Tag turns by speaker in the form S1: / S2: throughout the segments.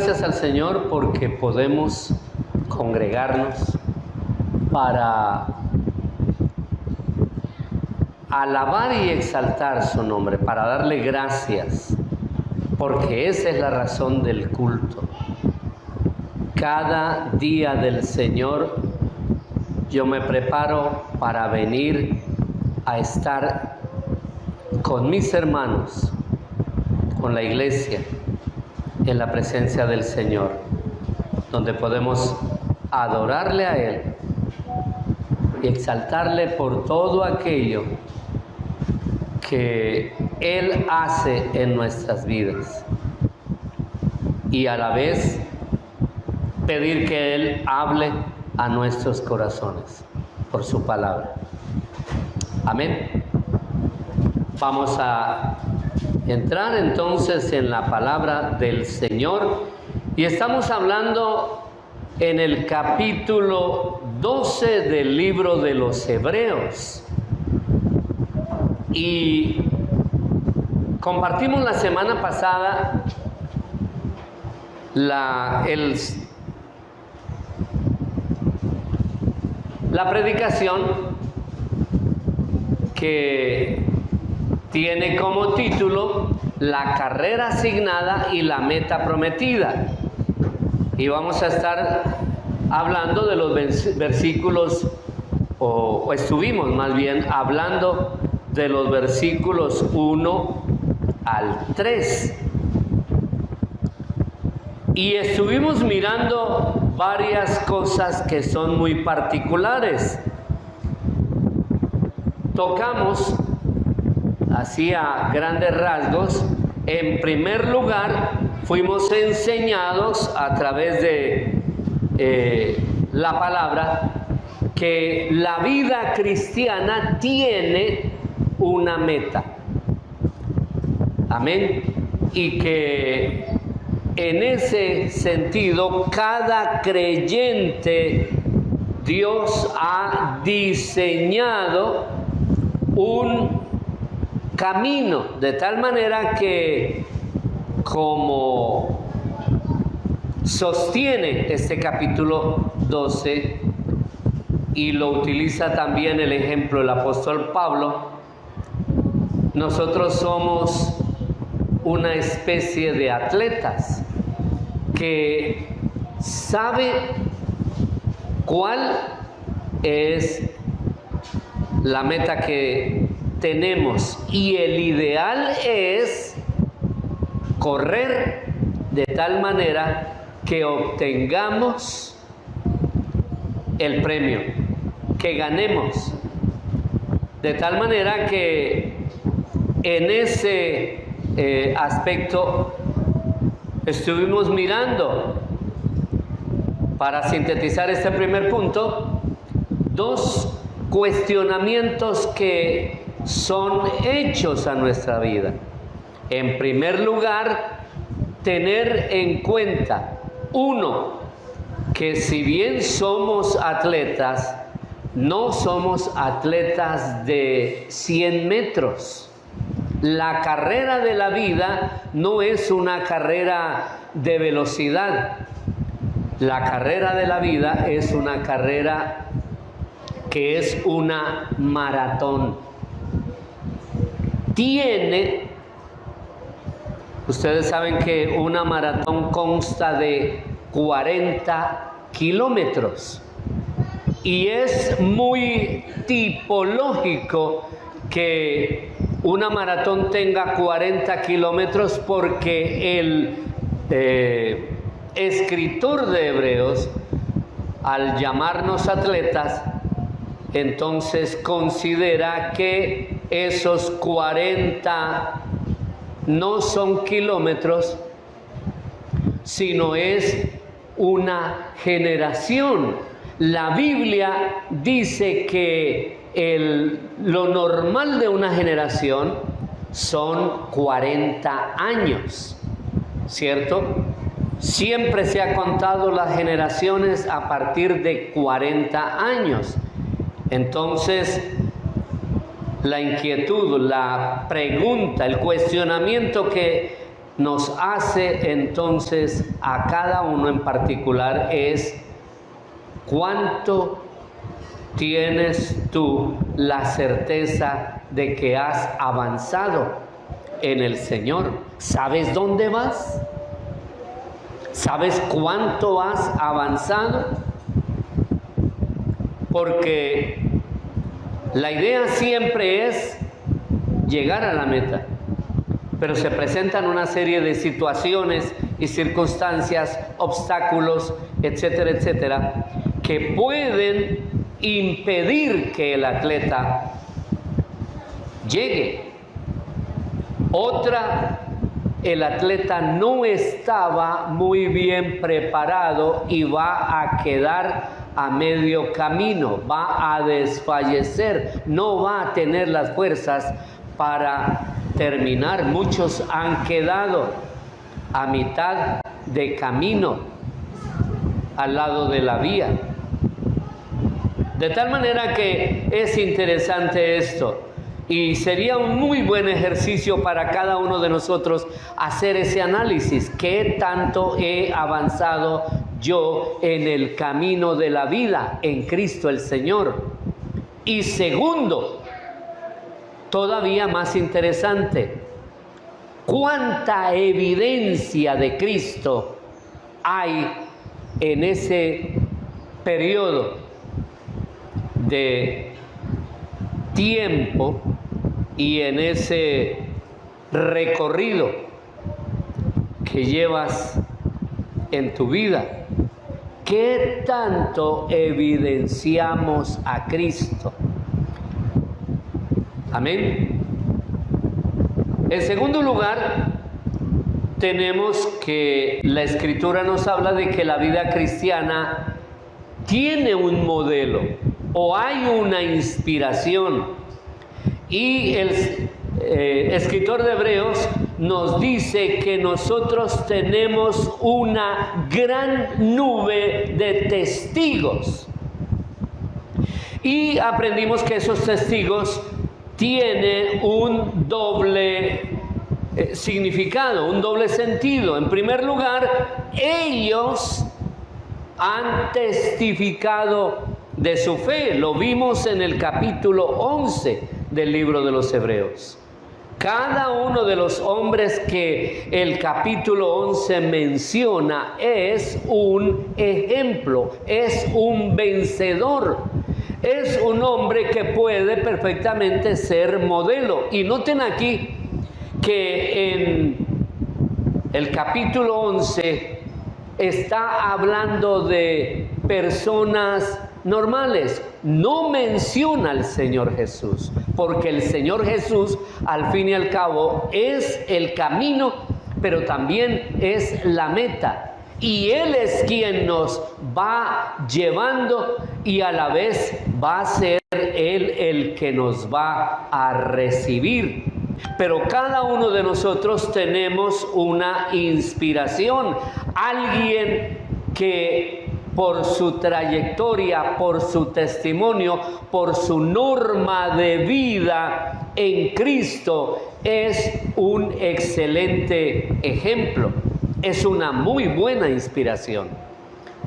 S1: gracias al Señor porque podemos congregarnos para alabar y exaltar su nombre, para darle gracias, porque esa es la razón del culto. Cada día del Señor yo me preparo para venir a estar con mis hermanos, con la iglesia, en la presencia del Señor, donde podemos adorarle a Él y exaltarle por todo aquello que Él hace en nuestras vidas, y a la vez pedir que Él hable a nuestros corazones por su palabra. Amén. Vamos a entrar entonces en la palabra del Señor, y estamos hablando en el capítulo 12 del libro de los Hebreos, y compartimos la semana pasada la predicación que tiene como título La carrera asignada y la meta prometida, y vamos a estar hablando de los versículos, o estuvimos más bien hablando de los versículos 1 al 3, y estuvimos mirando varias cosas que son muy particulares. Tocamos así a grandes rasgos. En primer lugar, fuimos enseñados a través de la palabra que la vida cristiana tiene una meta. Amén. Y que en ese sentido, cada creyente, Dios ha diseñado un camino, de tal manera que, como sostiene este capítulo 12, y lo utiliza también el ejemplo del apóstol Pablo, nosotros somos una especie de atletas que sabe cuál es la meta que tenemos, y el ideal es correr de tal manera que obtengamos el premio, que ganemos, de tal manera que en ese aspecto estuvimos mirando, para sintetizar este primer punto, dos cuestionamientos que son hechos a nuestra vida. En primer lugar, tener en cuenta, uno, que si bien somos atletas, no somos atletas de 100 metros. La carrera de la vida no es una carrera de velocidad. La carrera de la vida es una carrera que es una maratón. Ustedes saben que una maratón consta de 40 kilómetros, y es muy tipológico que una maratón tenga 40 kilómetros, porque el escritor de Hebreos, al llamarnos atletas, entonces considera que esos 40 no son kilómetros, sino es una generación. La Biblia dice que lo normal de una generación son 40 años, ¿cierto? Siempre se ha contado las generaciones a partir de 40 años. Entonces, la inquietud, la pregunta, el cuestionamiento que nos hace entonces a cada uno en particular es cuánto tienes tú la certeza de que has avanzado en el Señor. ¿Sabes dónde vas? ¿Sabes cuánto has avanzado? Porque la idea siempre es llegar a la meta, pero se presentan una serie de situaciones y circunstancias, obstáculos, etcétera, etcétera, que pueden impedir que el atleta llegue. Otra, el atleta no estaba muy bien preparado y va a quedar a medio camino, va a desfallecer, no va a tener las fuerzas para terminar. Muchos han quedado a mitad de camino al lado de la vía. De tal manera que es interesante esto y sería un muy buen ejercicio para cada uno de nosotros hacer ese análisis. ¿Qué tanto he avanzado yo en el camino de la vida en Cristo el Señor? Y segundo, todavía más interesante, ¿cuánta evidencia de Cristo hay en ese periodo de tiempo y en ese recorrido que llevas en tu vida? ¿Qué tanto evidenciamos a Cristo? Amén. En segundo lugar, tenemos que la Escritura nos habla de que la vida cristiana tiene un modelo o hay una inspiración. Y el escritor de Hebreos nos dice que nosotros tenemos una gran nube de testigos. Y aprendimos que esos testigos tienen un doble significado, un doble sentido. En primer lugar, ellos han testificado de su fe. Lo vimos en el capítulo 11 del libro de los Hebreos. Cada uno de los hombres que el capítulo 11 menciona es un ejemplo, es un vencedor, es un hombre que puede perfectamente ser modelo. Y noten aquí que en el capítulo 11 está hablando de personas normales, no menciona al Señor Jesús, porque el Señor Jesús al fin y al cabo es el camino, pero también es la meta, y Él es quien nos va llevando y a la vez va a ser Él el que nos va a recibir. Pero cada uno de nosotros tenemos una inspiración, alguien que por su trayectoria, por su testimonio, por su norma de vida en Cristo, es un excelente ejemplo, es una muy buena inspiración.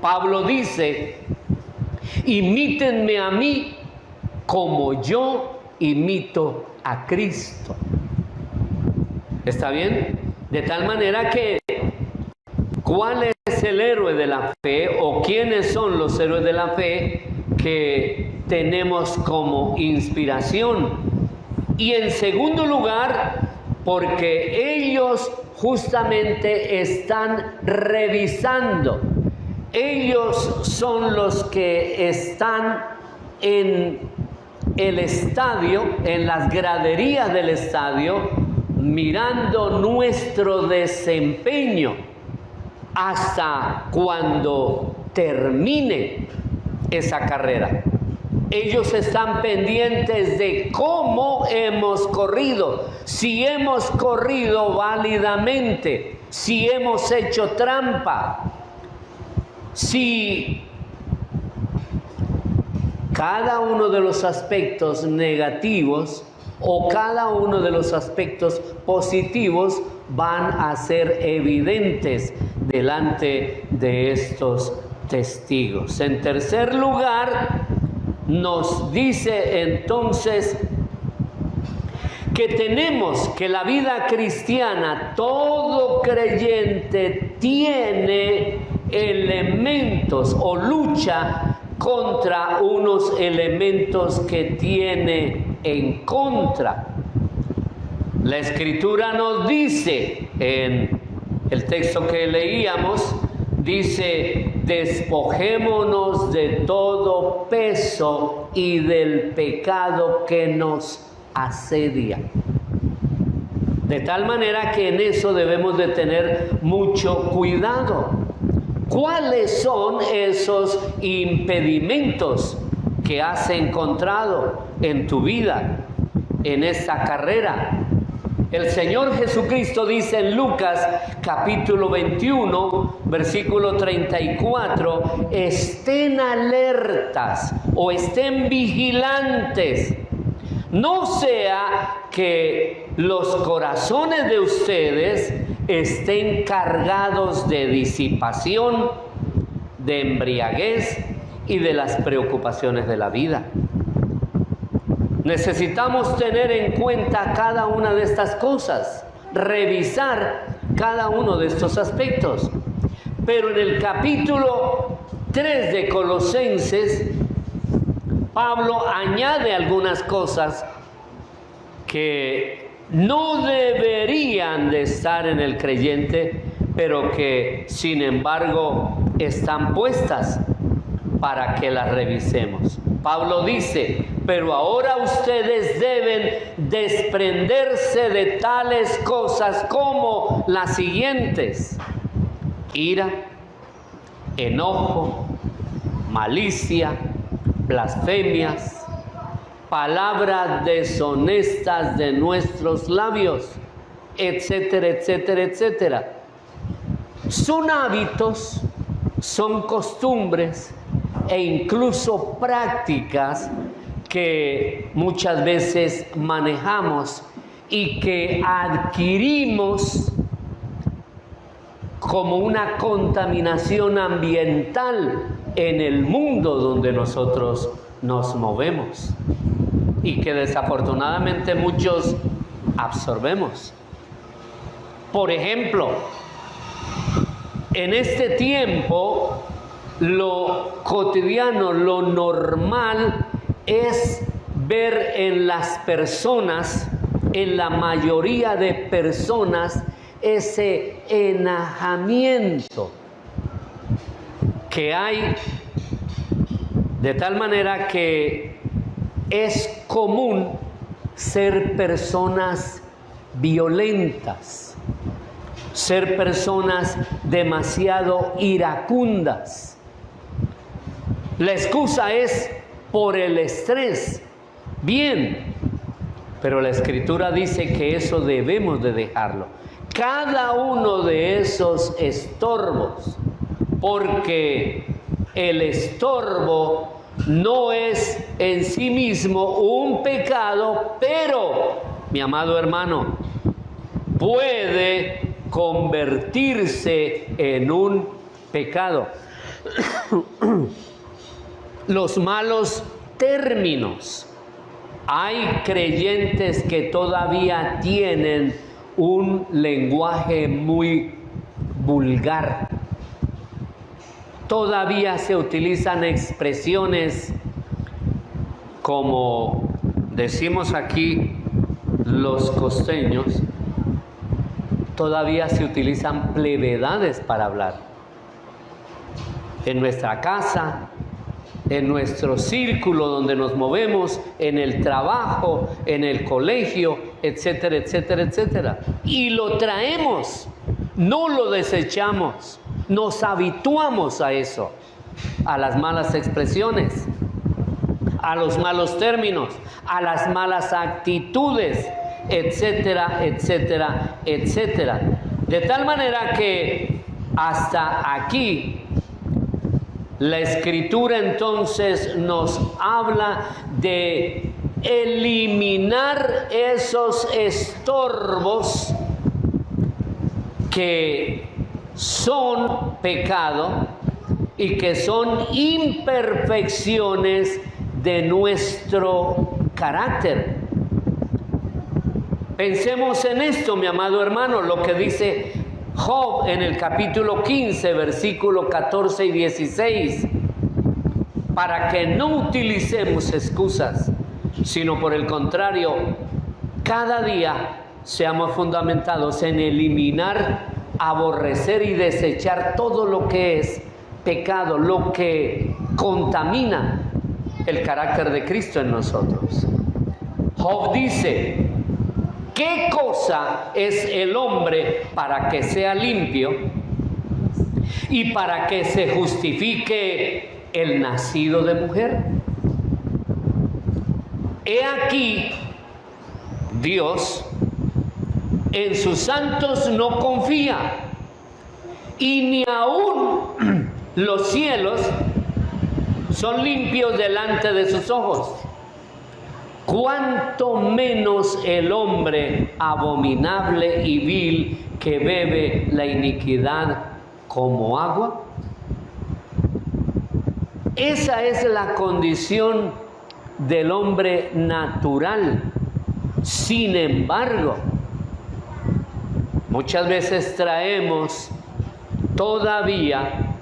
S1: Pablo dice: imítenme a mí como yo imito a Cristo. ¿Está bien? De tal manera que, ¿cuál es el héroe de la fe o quiénes son los héroes de la fe que tenemos como inspiración? Y en segundo lugar, porque ellos justamente están revisando, ellos son los que están en el estadio, en las graderías del estadio, mirando nuestro desempeño hasta cuando termine esa carrera. Ellos están pendientes de cómo hemos corrido, si hemos corrido válidamente, si hemos hecho trampa, si cada uno de los aspectos negativos o cada uno de los aspectos positivos van a ser evidentes delante de estos testigos. En tercer lugar, nos dice entonces que tenemos que la vida cristiana, todo creyente tiene elementos o lucha contra unos elementos que tiene en contra. La Escritura nos dice en el texto que leíamos, dice: despojémonos de todo peso y del pecado que nos asedia. De tal manera que en eso debemos de tener mucho cuidado. ¿Cuáles son esos impedimentos que has encontrado en tu vida, en esta carrera? El Señor Jesucristo dice en Lucas capítulo 21, versículo 34, estén alertas o estén vigilantes. No sea que los corazones de ustedes estén cargados de disipación, de embriaguez y de las preocupaciones de la vida. Necesitamos tener en cuenta cada una de estas cosas, revisar cada uno de estos aspectos. Pero en el capítulo 3 de Colosenses, Pablo añade algunas cosas que no deberían de estar en el creyente, pero que sin embargo están puestas para que las revisemos. Pablo dice: pero ahora ustedes deben desprenderse de tales cosas como las siguientes: ira, enojo, malicia, blasfemias, palabras deshonestas de nuestros labios, etcétera, etcétera, etcétera. Son hábitos, son costumbres e incluso prácticas que muchas veces manejamos y que adquirimos como una contaminación ambiental en el mundo donde nosotros nos movemos y que desafortunadamente muchos absorbemos. Por ejemplo, en este tiempo lo cotidiano, lo normal es ver en las personas, en la mayoría de personas, ese enajamiento que hay, de tal manera que es común ser personas violentas, ser personas demasiado iracundas. La excusa es por el estrés. Bien, pero la Escritura dice que eso debemos de dejarlo. Cada uno de esos estorbos, porque el estorbo no es en sí mismo un pecado, pero, mi amado hermano, puede convertirse en un pecado. Los malos términos. Hay creyentes que todavía tienen un lenguaje muy vulgar. Todavía se utilizan expresiones como decimos aquí los costeños, todavía se utilizan plevedades para hablar. En nuestra casa, en nuestro círculo donde nos movemos, en el trabajo, en el colegio, etcétera, etcétera, etcétera. Y lo traemos, no lo desechamos, nos habituamos a eso, a las malas expresiones, a los malos términos, a las malas actitudes, etcétera, etcétera, etcétera. De tal manera que hasta aquí la Escritura entonces nos habla de eliminar esos estorbos que son pecado y que son imperfecciones de nuestro carácter. Pensemos en esto, mi amado hermano, lo que dice Job en el capítulo 15, versículo 14 y 16, para que no utilicemos excusas, sino por el contrario, cada día seamos fundamentados en eliminar, aborrecer y desechar todo lo que es pecado, lo que contamina el carácter de Cristo en nosotros. Job dice: ¿qué cosa es el hombre para que sea limpio y para que se justifique el nacido de mujer? He aquí, Dios en sus santos no confía, y ni aún los cielos son limpios delante de sus ojos. Cuánto menos el hombre abominable y vil que bebe la iniquidad como agua. Esa es la condición del hombre natural. Sin embargo, muchas veces traemos todavía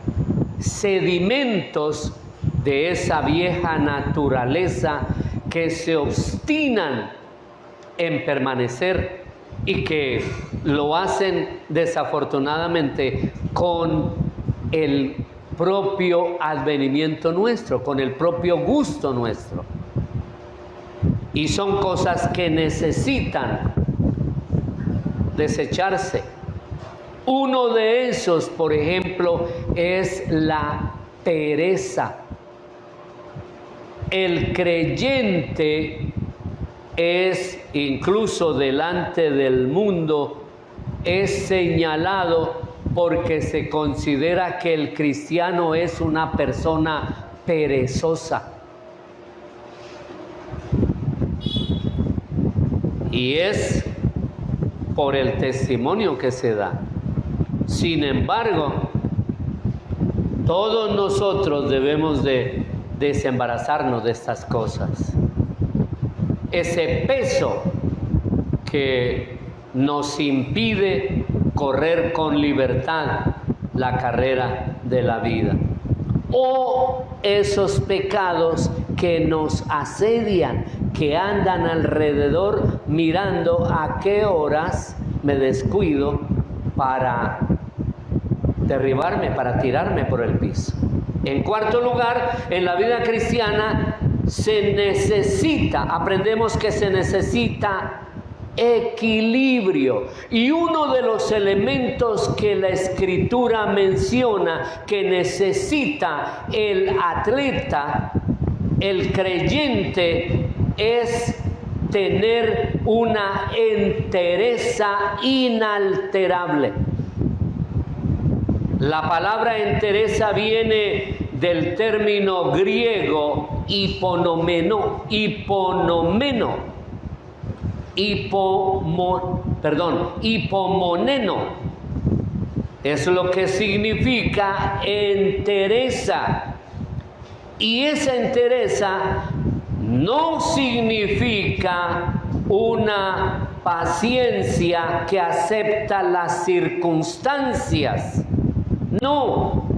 S1: sedimentos de esa vieja naturaleza que se obstinan en permanecer y que lo hacen desafortunadamente con el propio advenimiento nuestro, con el propio gusto nuestro. Y son cosas que necesitan desecharse. Uno de esos, por ejemplo, es la pereza. El creyente es, incluso delante del mundo, es señalado porque se considera que el cristiano es una persona perezosa. Y es por el testimonio que se da. Sin embargo, todos nosotros debemos de desembarazarnos de estas cosas. Ese peso que nos impide correr con libertad la carrera de la vida. O esos pecados que nos asedian, que andan alrededor mirando a qué horas me descuido para derribarme, para tirarme por el piso. En cuarto lugar, en la vida cristiana se necesita, aprendemos que se necesita equilibrio. Y uno de los elementos que la Escritura menciona que necesita el atleta, el creyente, es tener una entereza inalterable. La palabra entereza viene del término griego hipomoneno, es lo que significa entereza. Y esa entereza no significa una paciencia que acepta las circunstancias, no,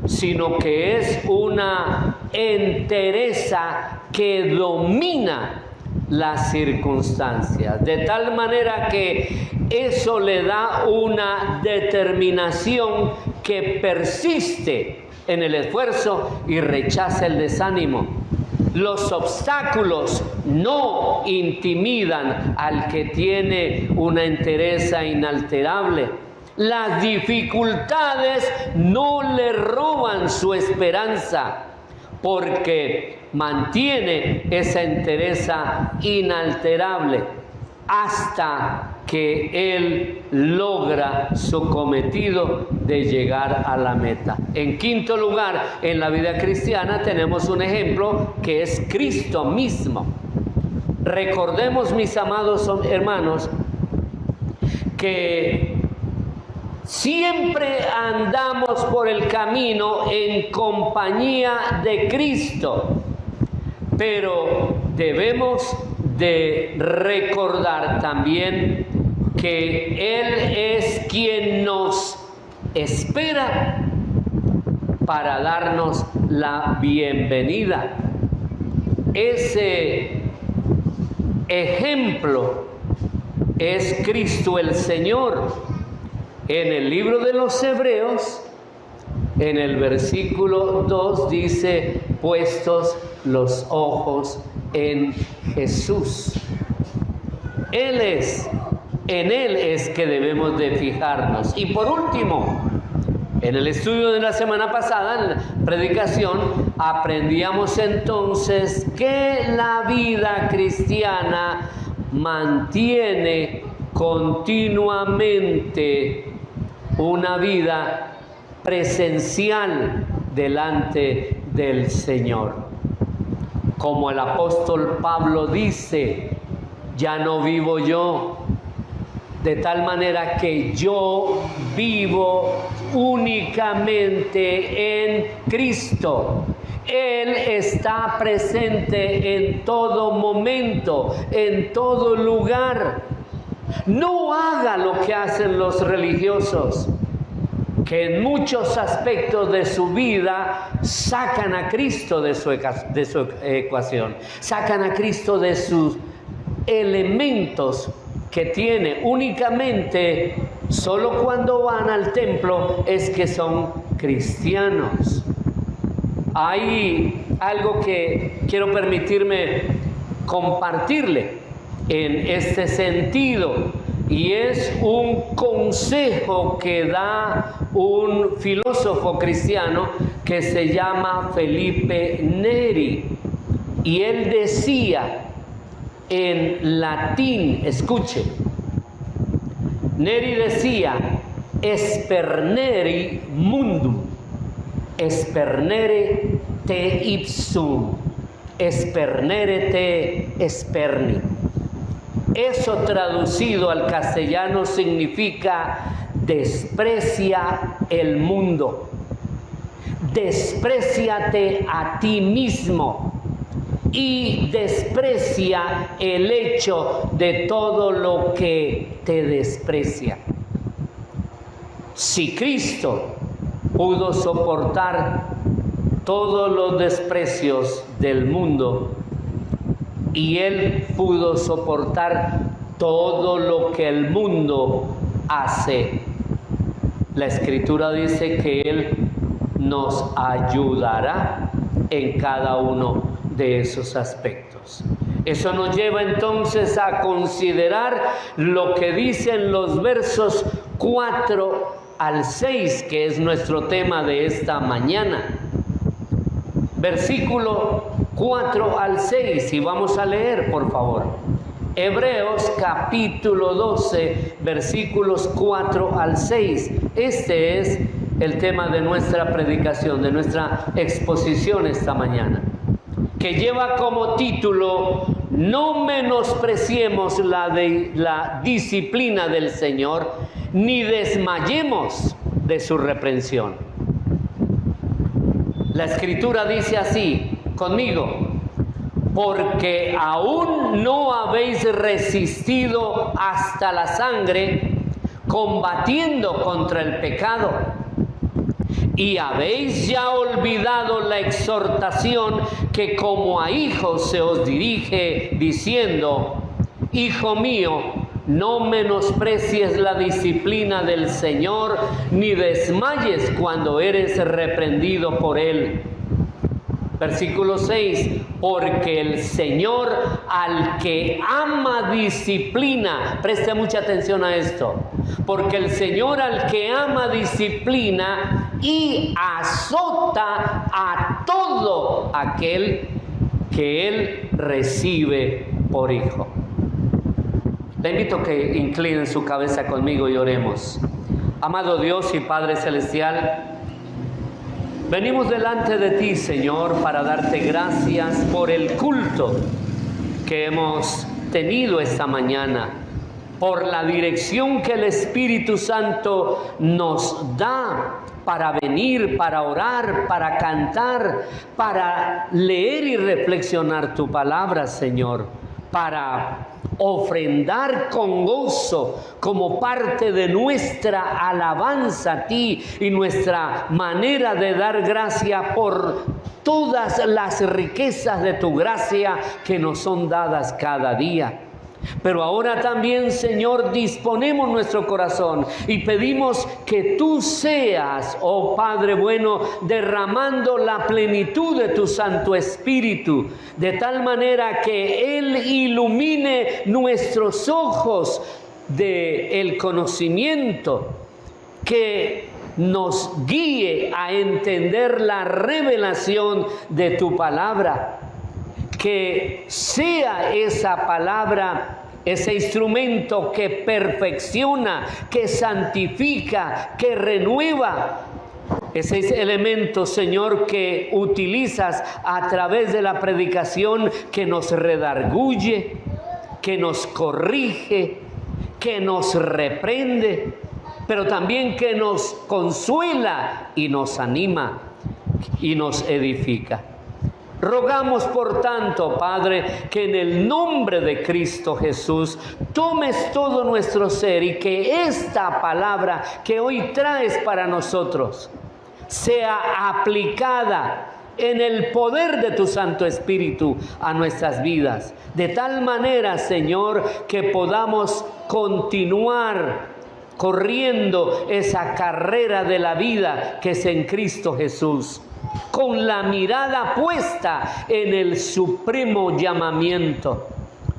S1: sino que es una entereza que domina las circunstancias, de tal manera que eso le da una determinación que persiste en el esfuerzo y rechaza el desánimo. Los obstáculos no intimidan al que tiene una entereza inalterable. Las dificultades no le roban su esperanza, porque mantiene esa entereza inalterable hasta que él logra su cometido de llegar a la meta. En quinto lugar, en la vida cristiana tenemos un ejemplo que es Cristo mismo. Recordemos, mis amados hermanos, que Siempre andamos por el camino en compañía de Cristo, pero debemos de recordar también que Él es quien nos espera para darnos la bienvenida. Ese ejemplo es Cristo el Señor. En el libro de los Hebreos, en el versículo 2 dice, puestos los ojos en Jesús. En Él es que debemos de fijarnos. Y por último, en el estudio de la semana pasada, en la predicación, aprendíamos entonces que la vida cristiana mantiene continuamente una vida presencial delante del Señor. Como el apóstol Pablo dice, ya no vivo yo, de tal manera que yo vivo únicamente en Cristo. Él está presente en todo momento, en todo lugar. No haga lo que hacen los religiosos, que en muchos aspectos de su vida sacan a Cristo de su ecuación, sacan a Cristo de sus elementos que tiene. Únicamente, solo cuando van al templo es que son cristianos. Hay algo que quiero permitirme compartirle en este sentido, y es un consejo que da un filósofo cristiano que se llama Felipe Neri, y él decía en latín, escuche, Neri decía, sperneri mundum, spernere te ipsum, spernere te sperni. Eso traducido al castellano significa desprecia el mundo, despréciate a ti mismo y desprecia el hecho de todo lo que te desprecia. Si Cristo pudo soportar todos los desprecios del mundo, y Él pudo soportar todo lo que el mundo hace, la Escritura dice que Él nos ayudará en cada uno de esos aspectos. Eso nos lleva entonces a considerar lo que dicen los versos 4 al 6, que es nuestro tema de esta mañana. Versículo 4 al 6, y vamos a leer, por favor. Hebreos capítulo 12, versículos 4 al 6. Este es el tema de nuestra predicación, de nuestra exposición esta mañana, que lleva como título: no menospreciemos la disciplina del Señor, ni desmayemos de su reprensión. La Escritura dice así, conmigo: porque aún no habéis resistido hasta la sangre, combatiendo contra el pecado, y habéis ya olvidado la exhortación que como a hijos se os dirige, diciendo: hijo mío, no menosprecies la disciplina del Señor, ni desmayes cuando eres reprendido por Él. Versículo 6, porque el Señor al que ama disciplina, preste mucha atención a esto, porque el Señor al que ama disciplina y azota a todo aquel que Él recibe por hijo. Le invito a que inclinen su cabeza conmigo y oremos. Amado Dios y Padre Celestial, venimos delante de ti, Señor, para darte gracias por el culto que hemos tenido esta mañana. por la dirección que el Espíritu Santo nos da para venir, para orar, para cantar, para leer y reflexionar tu palabra, Señor, para ofrendar con gozo como parte de nuestra alabanza a ti y nuestra manera de dar gracia por todas las riquezas de tu gracia que nos son dadas cada día. Pero ahora también, Señor, disponemos nuestro corazón y pedimos que tú seas, oh Padre bueno, derramando la plenitud de tu Santo Espíritu, de tal manera que Él ilumine nuestros ojos del conocimiento, que nos guíe a entender la revelación de tu palabra. Que sea esa palabra, ese instrumento que perfecciona, que santifica, que renueva. Ese elemento, Señor, que utilizas a través de la predicación, que nos redarguye, que nos corrige, que nos reprende, pero también que nos consuela y nos anima y nos edifica. Rogamos, por tanto, Padre, que en el nombre de Cristo Jesús tomes todo nuestro ser y que esta palabra que hoy traes para nosotros sea aplicada en el poder de tu Santo Espíritu a nuestras vidas. De tal manera, Señor, que podamos continuar corriendo esa carrera de la vida que es en Cristo Jesús, con la mirada puesta en el supremo llamamiento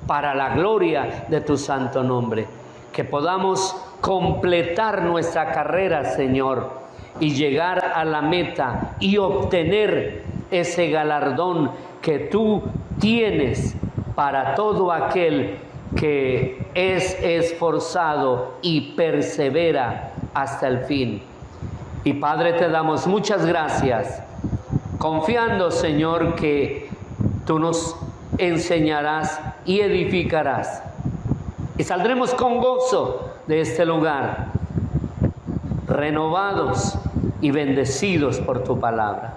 S1: para la gloria de tu santo nombre. Que podamos completar nuestra carrera, Señor, y llegar a la meta y obtener ese galardón que tú tienes para todo aquel que es esforzado y persevera hasta el fin. Y Padre, te damos muchas gracias, confiando, Señor, que tú nos enseñarás y edificarás. Y saldremos con gozo de este lugar, renovados y bendecidos por tu palabra.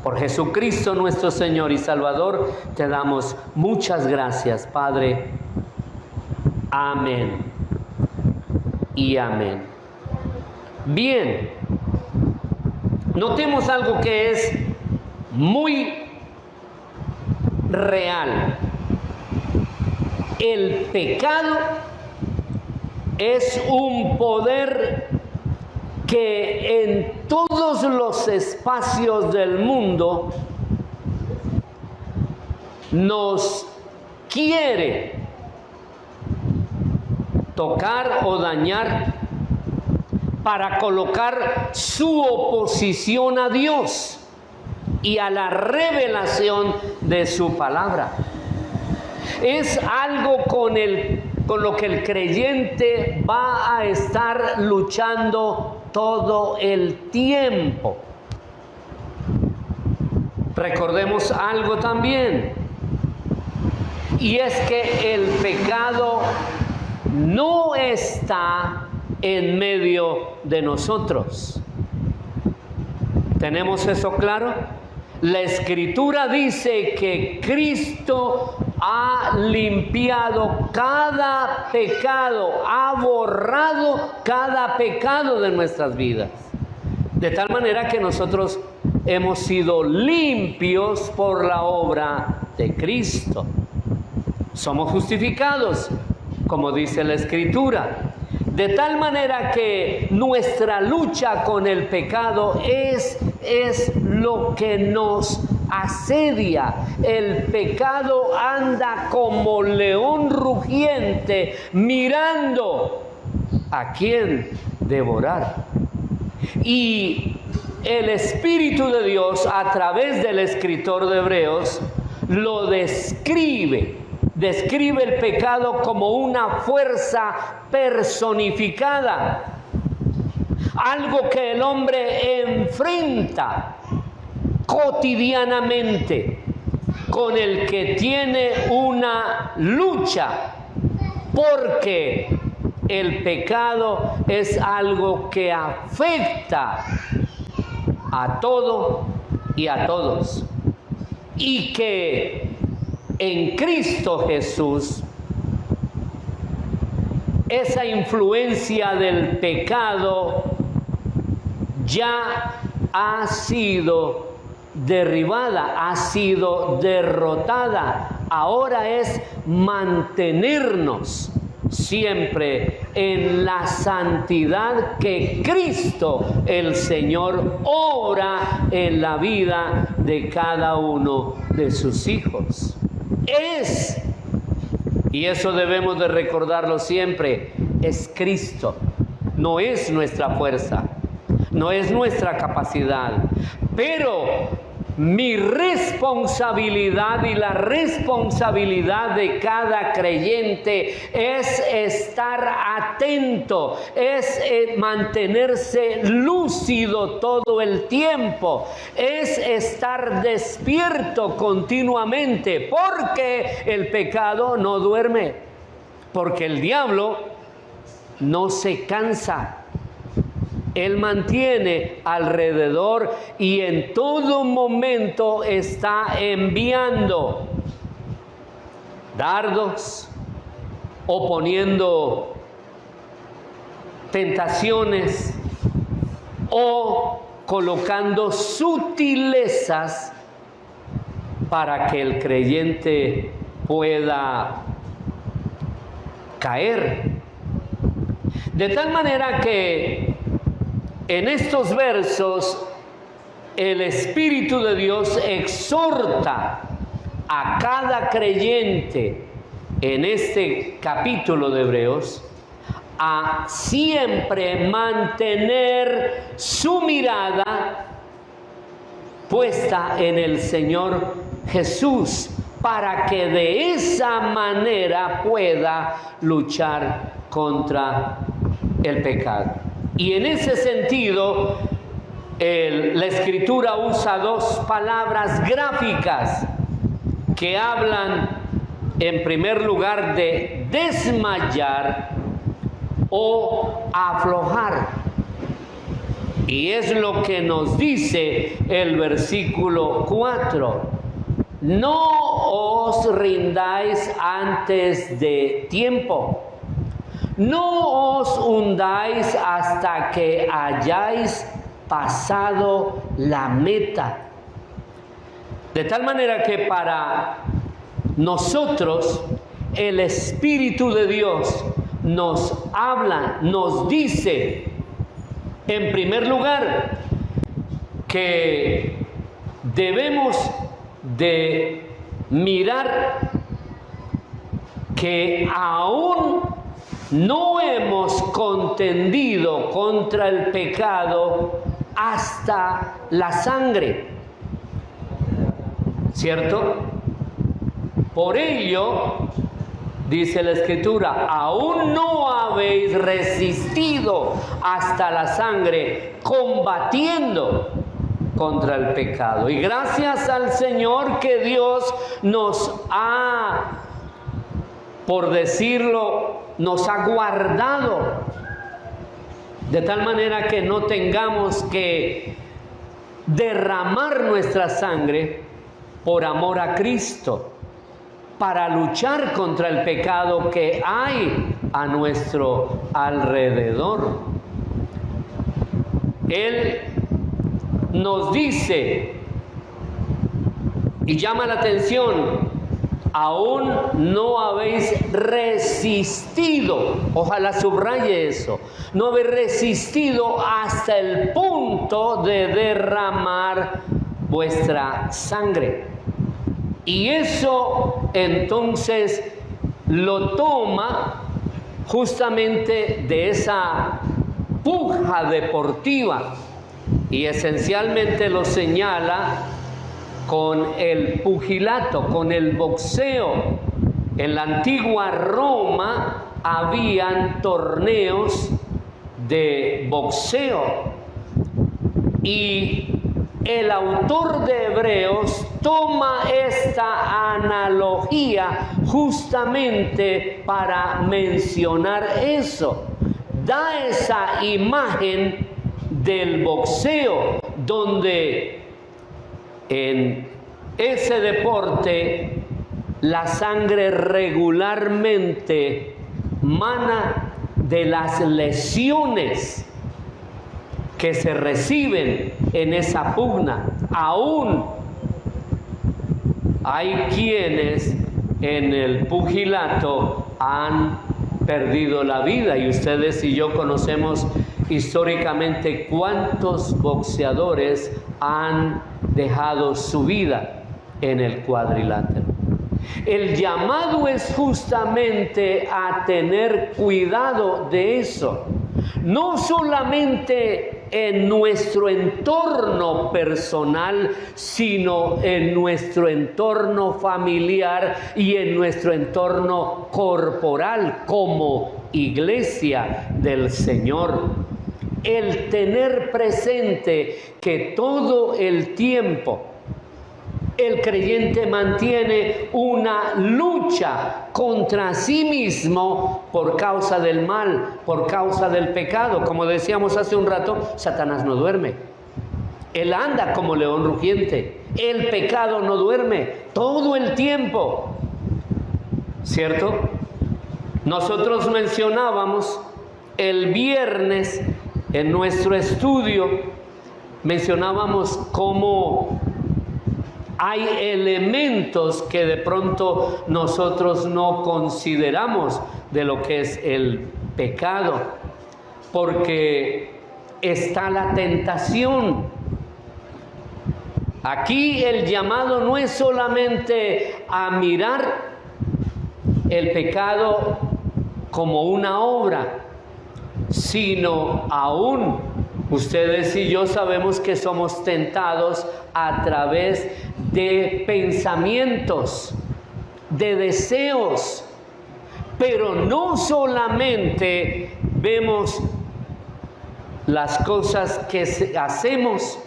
S1: Por Jesucristo nuestro Señor y Salvador, te damos muchas gracias, Padre. Amén y amén. Bien, notemos algo que es muy real. El pecado es un poder que en todos los espacios del mundo nos quiere tocar o dañar para colocar su oposición a Dios y a la revelación de su palabra. Es algo con lo que el creyente va a estar luchando todo el tiempo. Recordemos algo también, y es que el pecado no está en medio de nosotros. ¿Tenemos eso claro? La Escritura dice que Cristo ha limpiado cada pecado, ha borrado cada pecado de nuestras vidas. De tal manera que nosotros hemos sido limpios por la obra de Cristo. Somos justificados, como dice la Escritura. De tal manera que nuestra lucha con el pecado es lo que nos asedia. El pecado anda como león rugiente mirando a quién devorar. Y el Espíritu de Dios, a través del escritor de Hebreos, lo describe el pecado como una fuerza personificada, algo que el hombre enfrenta cotidianamente, con el que tiene una lucha porque el pecado es algo que afecta a todo y a todos, y que en Cristo Jesús esa influencia del pecado ya ha sido derribada, ha sido derrotada. Ahora es mantenernos siempre en la santidad que Cristo el Señor obra en la vida de cada uno de sus hijos. Y eso debemos de recordarlo siempre, es Cristo, no es nuestra fuerza, no es nuestra capacidad, pero mi responsabilidad y la responsabilidad de cada creyente es estar atento, es mantenerse lúcido todo el tiempo, es estar despierto continuamente, porque el pecado no duerme, porque el diablo no se cansa. Él mantiene alrededor y en todo momento está enviando dardos o poniendo tentaciones o colocando sutilezas para que el creyente pueda caer. De tal manera que en estos versos el Espíritu de Dios exhorta a cada creyente en este capítulo de Hebreos a siempre mantener su mirada puesta en el Señor Jesús, para que de esa manera pueda luchar contra el pecado. Y en ese sentido, la Escritura usa dos palabras gráficas que hablan, en primer lugar, de desmayar o aflojar. Y es lo que nos dice el versículo 4. No os rindáis antes de tiempo. No os hundáis hasta que hayáis pasado la meta. De tal manera que para nosotros el Espíritu de Dios nos habla, nos dice, en primer lugar, que debemos de mirar que aún no hemos contendido contra el pecado hasta la sangre, ¿cierto? Por ello, dice la Escritura, aún no habéis resistido hasta la sangre, combatiendo contra el pecado. Y gracias al Señor que Dios nos ha, por decirlo, nos ha guardado, de tal manera que no tengamos que derramar nuestra sangre por amor a Cristo, para luchar contra el pecado que hay a nuestro alrededor. Él nos dice y llama la atención: aún no habéis resistido, ojalá subraye eso, no habéis resistido hasta el punto de derramar vuestra sangre. Y eso entonces lo toma justamente de esa puja deportiva y esencialmente lo señala con el pugilato, con el boxeo. En la antigua Roma habían torneos de boxeo y el autor de Hebreos toma esta analogía justamente para mencionar eso. Da esa imagen del boxeo, donde en ese deporte la sangre regularmente mana de las lesiones que se reciben en esa pugna. Aún hay quienes en el pugilato han perdido la vida, y ustedes y yo conocemos históricamente cuántos boxeadores han dejado su vida en el cuadrilátero. El llamado es justamente a tener cuidado de eso, no solamente en nuestro entorno personal, sino en nuestro entorno familiar y en nuestro entorno corporal como iglesia del Señor. El tener presente que todo el tiempo el creyente mantiene una lucha contra sí mismo por causa del mal, por causa del pecado. Como decíamos hace un rato, Satanás no duerme. Él anda como león rugiente. El pecado no duerme todo el tiempo. ¿Cierto? Nosotros mencionábamos el viernes en nuestro estudio, mencionábamos cómo hay elementos que de pronto nosotros no consideramos de lo que es el pecado, porque está la tentación. Aquí el llamado no es solamente a mirar el pecado como una obra, sino aún ustedes y yo sabemos que somos tentados a través de pensamientos, de deseos, pero no solamente vemos las cosas que hacemos,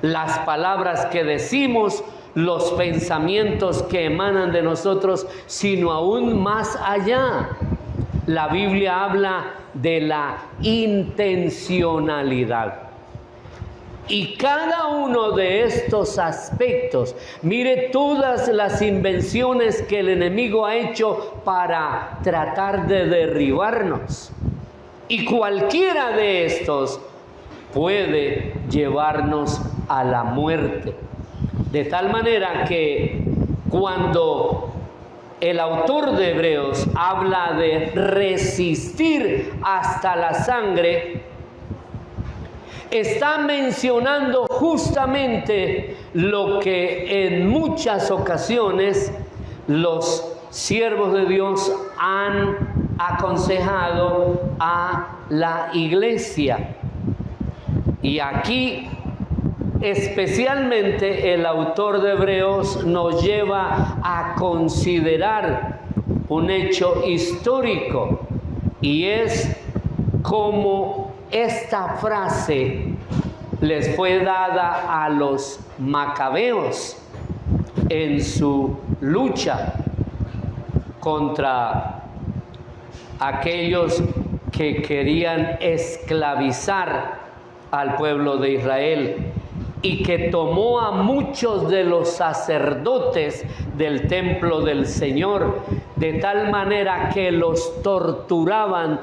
S1: las palabras que decimos, los pensamientos que emanan de nosotros, sino aún más allá. La Biblia habla de la intencionalidad. Y cada uno de estos aspectos, mire todas las invenciones que el enemigo ha hecho para tratar de derribarnos. Y cualquiera de estos puede llevarnos a la muerte. De tal manera que cuando el autor de Hebreos habla de resistir hasta la sangre, está mencionando justamente lo que en muchas ocasiones los siervos de Dios han aconsejado a la iglesia. Y aquí especialmente el autor de Hebreos nos lleva a considerar un hecho histórico, y es como esta frase les fue dada a los macabeos en su lucha contra aquellos que querían esclavizar al pueblo de Israel, y que tomó a muchos de los sacerdotes del templo del Señor, de tal manera que los torturaban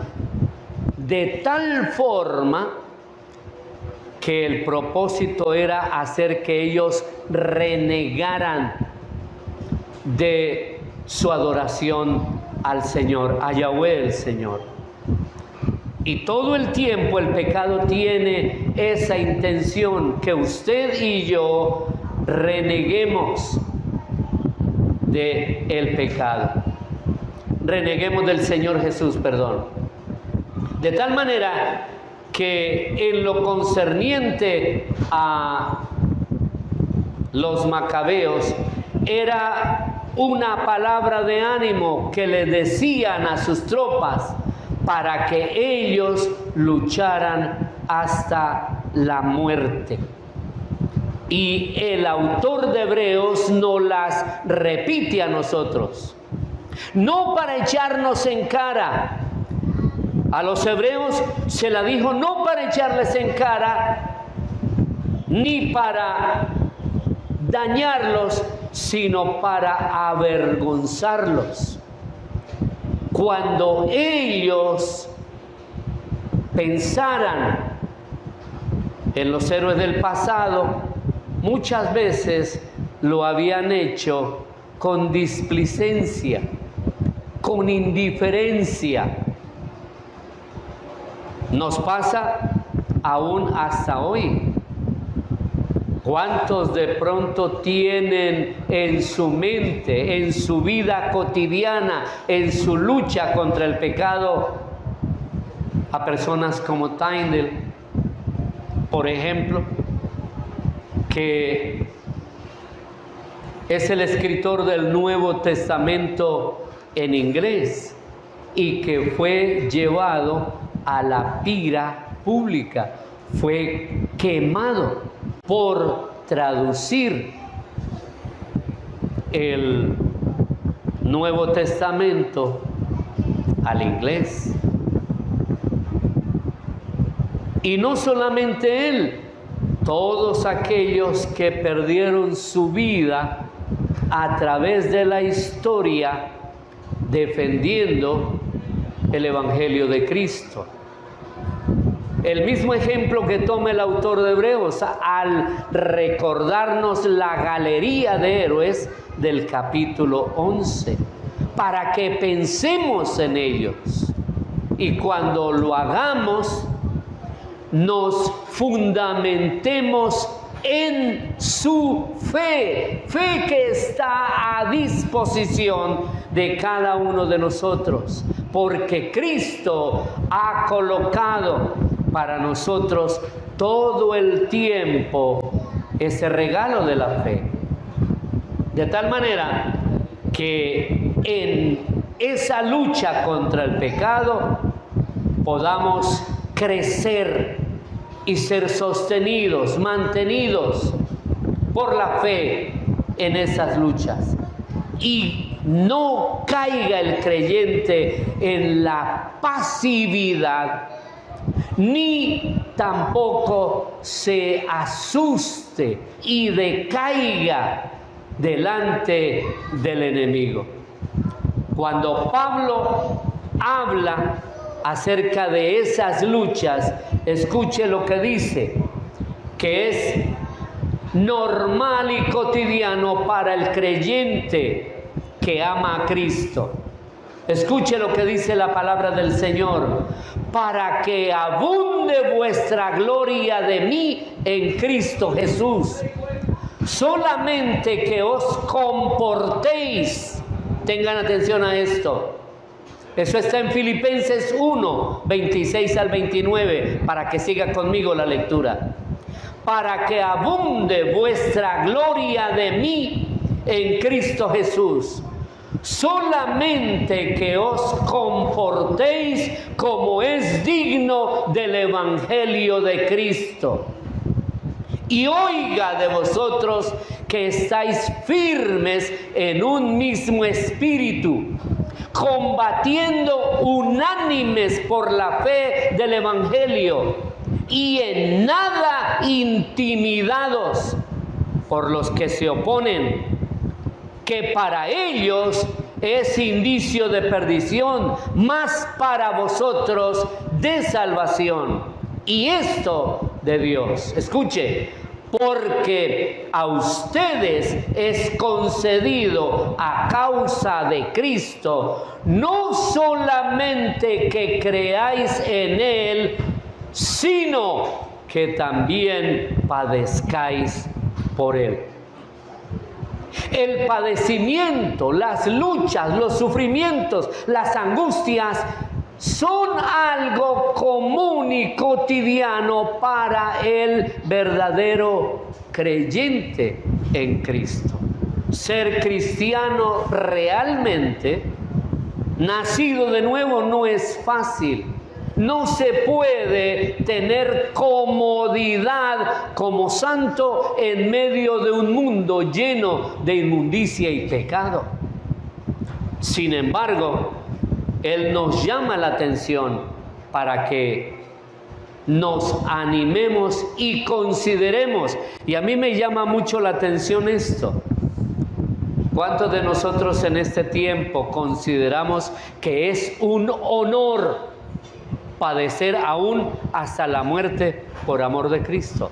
S1: de tal forma que el propósito era hacer que ellos renegaran de su adoración al Señor, a Yahweh el Señor. Y todo el tiempo el pecado tiene esa intención, que usted y yo reneguemos del pecado, reneguemos del Señor Jesús, perdón. De tal manera que en lo concerniente a los macabeos era una palabra de ánimo que le decían a sus tropas para que ellos lucharan hasta la muerte. Y el autor de Hebreos nos las repite a nosotros. No para echarnos en cara. A los hebreos se la dijo no para echarles en cara, ni para dañarlos, sino para avergonzarlos. Cuando ellos pensaran en los héroes del pasado, muchas veces lo habían hecho con displicencia, con indiferencia. Nos pasa aún hasta hoy. ¿Cuántos de pronto tienen en su mente, en su vida cotidiana, en su lucha contra el pecado, a personas como Tyndale, por ejemplo, que es el escritor del Nuevo Testamento en inglés y que fue llevado a la pira pública, fue quemado por traducir el Nuevo Testamento al inglés. Y no solamente él, todos aquellos que perdieron su vida a través de la historia defendiendo el Evangelio de Cristo. El mismo ejemplo que toma el autor de Hebreos al recordarnos la galería de héroes del capítulo 11, para que pensemos en ellos y cuando lo hagamos nos fundamentemos en su fe, fe que está a disposición de cada uno de nosotros, porque Cristo ha colocado para nosotros todo el tiempo ese regalo de la fe. De tal manera que en esa lucha contra el pecado podamos crecer y ser sostenidos, mantenidos por la fe en esas luchas. Y no caiga el creyente en la pasividad, ni tampoco se asuste y decaiga delante del enemigo. Cuando Pablo habla acerca de esas luchas, escuche lo que dice, que es normal y cotidiano para el creyente que ama a Cristo. Escuche lo que dice la palabra del Señor: para que abunde vuestra gloria de mí en Cristo Jesús. Solamente que os comportéis, tengan atención a esto. Eso está en Filipenses 1, 26 al 29, para que siga conmigo la lectura. Para que abunde vuestra gloria de mí en Cristo Jesús. Solamente que os comportéis como es digno del Evangelio de Cristo. Y oiga de vosotros que estáis firmes en un mismo espíritu, combatiendo unánimes por la fe del Evangelio, y en nada intimidados por los que se oponen, que para ellos es indicio de perdición, mas para vosotros de salvación, y esto de Dios. Escuche: porque a ustedes es concedido a causa de Cristo, no solamente que creáis en Él, sino que también padezcáis por Él. El padecimiento, las luchas, los sufrimientos, las angustias son algo común y cotidiano para el verdadero creyente en Cristo. Ser cristiano realmente, nacido de nuevo, no es fácil. No se puede tener comodidad como santo en medio de un mundo lleno de inmundicia y pecado. Sin embargo, Él nos llama la atención para que nos animemos y consideremos. Y a mí me llama mucho la atención esto. ¿Cuántos de nosotros en este tiempo consideramos que es un honor padecer aún hasta la muerte por amor de Cristo?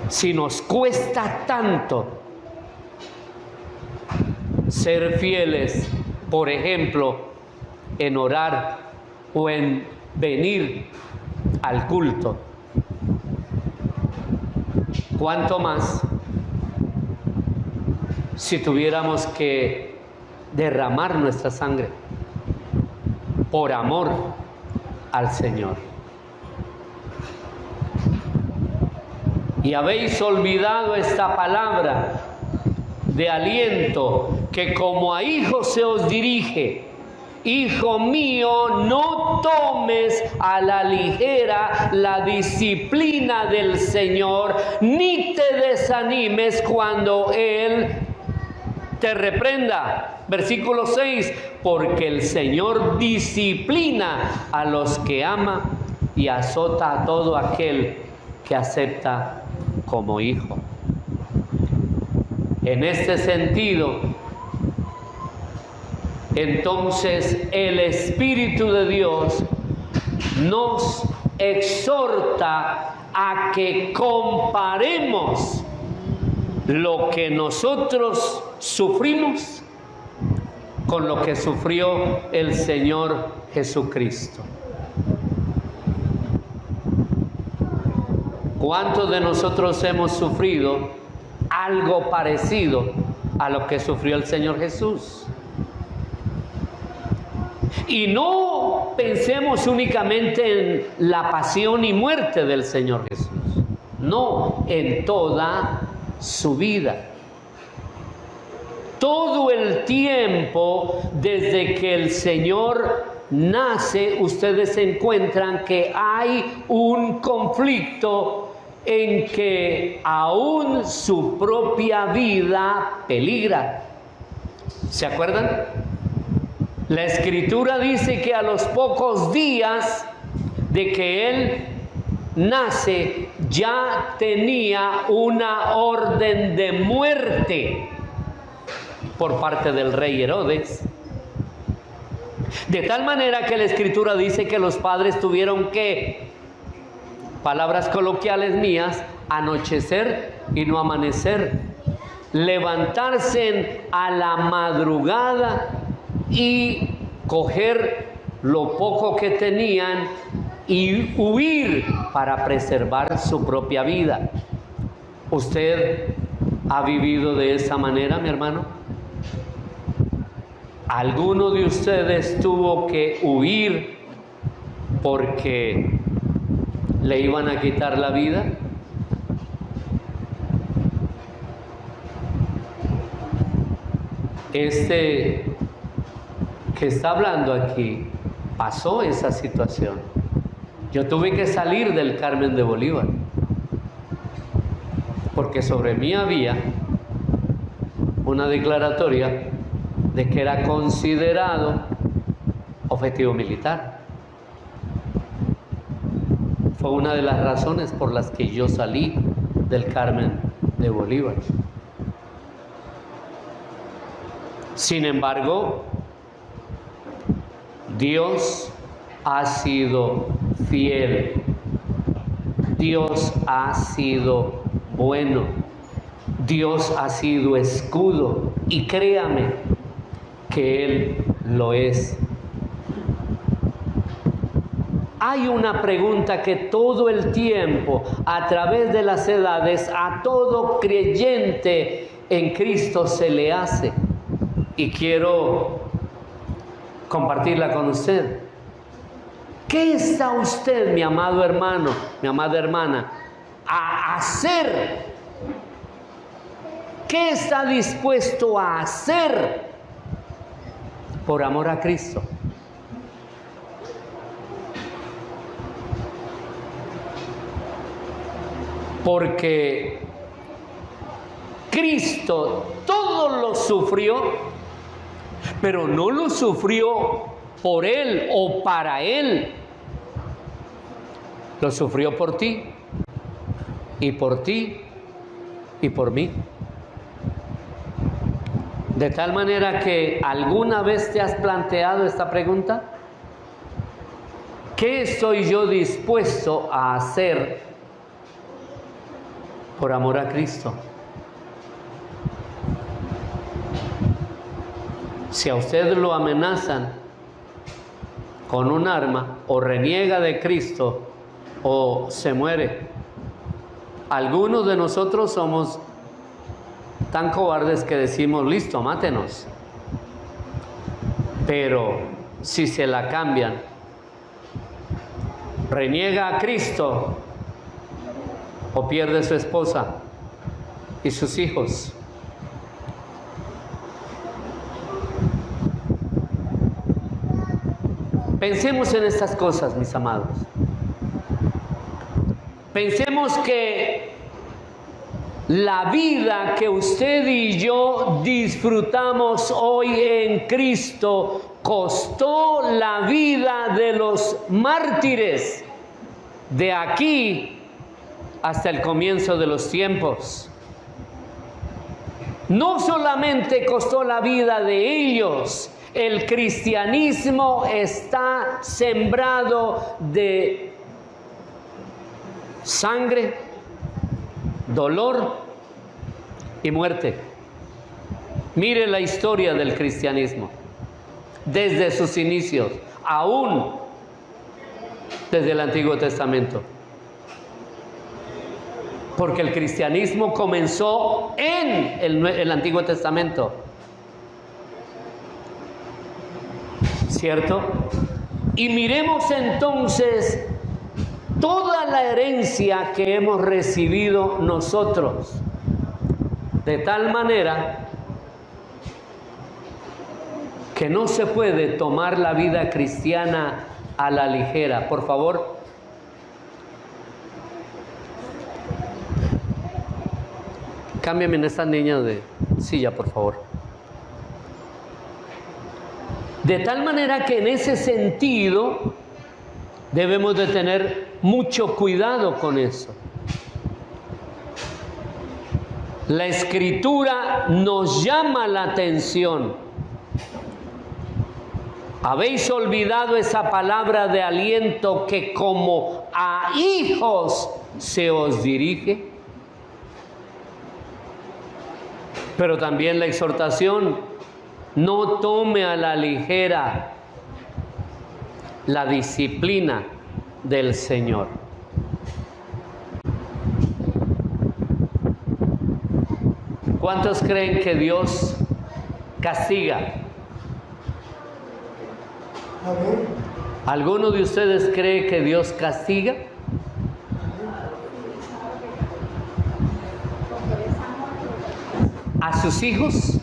S1: Si nos cuesta tanto ser fieles, por ejemplo, en orar o en venir al culto, ¿cuánto más si tuviéramos que derramar nuestra sangre por amor al Señor? Y habéis olvidado esta palabra de aliento que como a hijos se os dirige: hijo mío, no tomes a la ligera la disciplina del Señor, ni te desanimes cuando Él te reprenda. Versículo 6, porque el Señor disciplina a los que ama y azota a todo aquel que acepta como hijo. En este sentido, entonces el Espíritu de Dios nos exhorta a que comparemos lo que nosotros sufrimos con lo que sufrió el Señor Jesucristo. ¿Cuántos de nosotros hemos sufrido algo parecido a lo que sufrió el Señor Jesús? Y no pensemos únicamente en la pasión y muerte del Señor Jesús, no, en toda su vida. Todo el tiempo desde que el Señor nace, ustedes encuentran que hay un conflicto en que aún su propia vida peligra. ¿Se acuerdan? La Escritura dice que a los pocos días de que Él nace, ya tenía una orden de muerte por parte del rey Herodes. De tal manera que la Escritura dice que los padres tuvieron que, palabras coloquiales mías, anochecer y no amanecer, levantarse a la madrugada y coger lo poco que tenían y huir para preservar su propia vida. ¿Usted ha vivido de esa manera, mi hermano? ¿Alguno de ustedes tuvo que huir porque le iban a quitar la vida? Este que está hablando aquí pasó esa situación. Yo tuve que salir del Carmen de Bolívar porque sobre mí había una declaratoria de que era considerado objetivo militar. Fue una de las razones por las que yo salí del Carmen de Bolívar. Sin embargo, Dios ha sido fiel. Dios ha sido bueno. Dios ha sido escudo. Y créame que Él lo es. Hay una pregunta que todo el tiempo, a través de las edades, a todo creyente en Cristo se le hace. Y quiero compartirla con usted. ¿Qué está usted, mi amado hermano, mi amada hermana, a hacer? ¿Qué está dispuesto a hacer por amor a Cristo? porque Cristo todo lo sufrió, pero no lo sufrió por Él o para Él. Lo sufrió por ti y por ti y por mí. De tal manera que ¿alguna vez te has planteado esta pregunta? ¿Qué estoy yo dispuesto a hacer por amor a Cristo? Si a usted lo amenazan con un arma, o reniega de Cristo, o se muere, algunos de nosotros somos tan cobardes que decimos, listo, mátenos. Pero si se la cambian, reniega a Cristo, o pierde su esposa y sus hijos. Pensemos en estas cosas, mis amados. Pensemos que la vida que usted y yo disfrutamos hoy en Cristo costó la vida de los mártires de aquí hasta el comienzo de los tiempos. No solamente costó la vida de ellos, el cristianismo está sembrado de sangre, dolor y muerte. Mire la historia del cristianismo desde sus inicios, aún desde el Antiguo Testamento. Porque el cristianismo comenzó en el Antiguo Testamento. ¿Cierto? Y miremos entonces toda la herencia que hemos recibido nosotros, de tal manera que no se puede tomar la vida cristiana a la ligera. Por favor, cámbiame en esta niña de silla, por favor. De tal manera que en ese sentido debemos de tener mucho cuidado con eso. La Escritura nos llama la atención. ¿Habéis olvidado esa palabra de aliento que como a hijos se os dirige? Pero también la exhortación: no tome a la ligera la disciplina del Señor. ¿Cuántos creen que Dios castiga? ¿Alguno de ustedes cree que Dios castiga? ¿A sus hijos?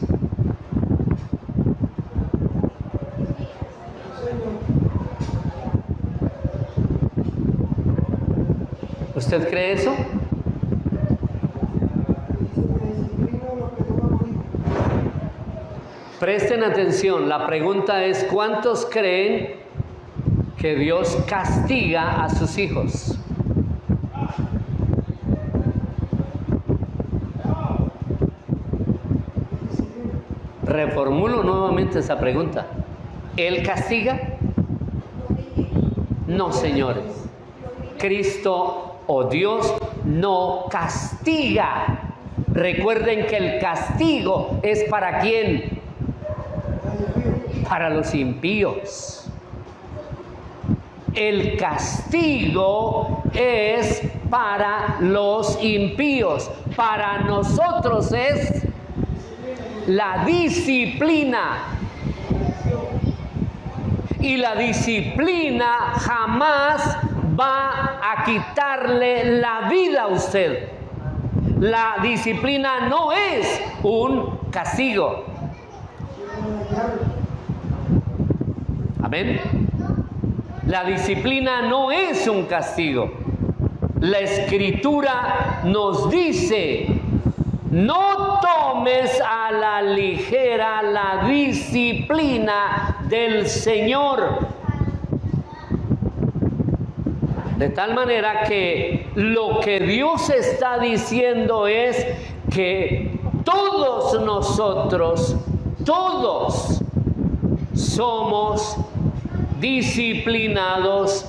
S1: ¿Usted cree eso? Presten atención, la pregunta es: ¿cuántos creen que Dios castiga a sus hijos? Reformulo nuevamente esa pregunta. ¿Él castiga? No, señores. Cristo o Dios no castiga. Recuerden que el castigo es ¿para quién? Para los impíos. El castigo es para los impíos. Para nosotros es la disciplina. Y la disciplina jamás va a quitarle la vida a usted. La disciplina no es un castigo. Amén. La disciplina no es un castigo. la Escritura nos dice: no tomes a la ligera la disciplina del Señor. De tal manera que lo que Dios está diciendo es que todos nosotros, todos somos disciplinados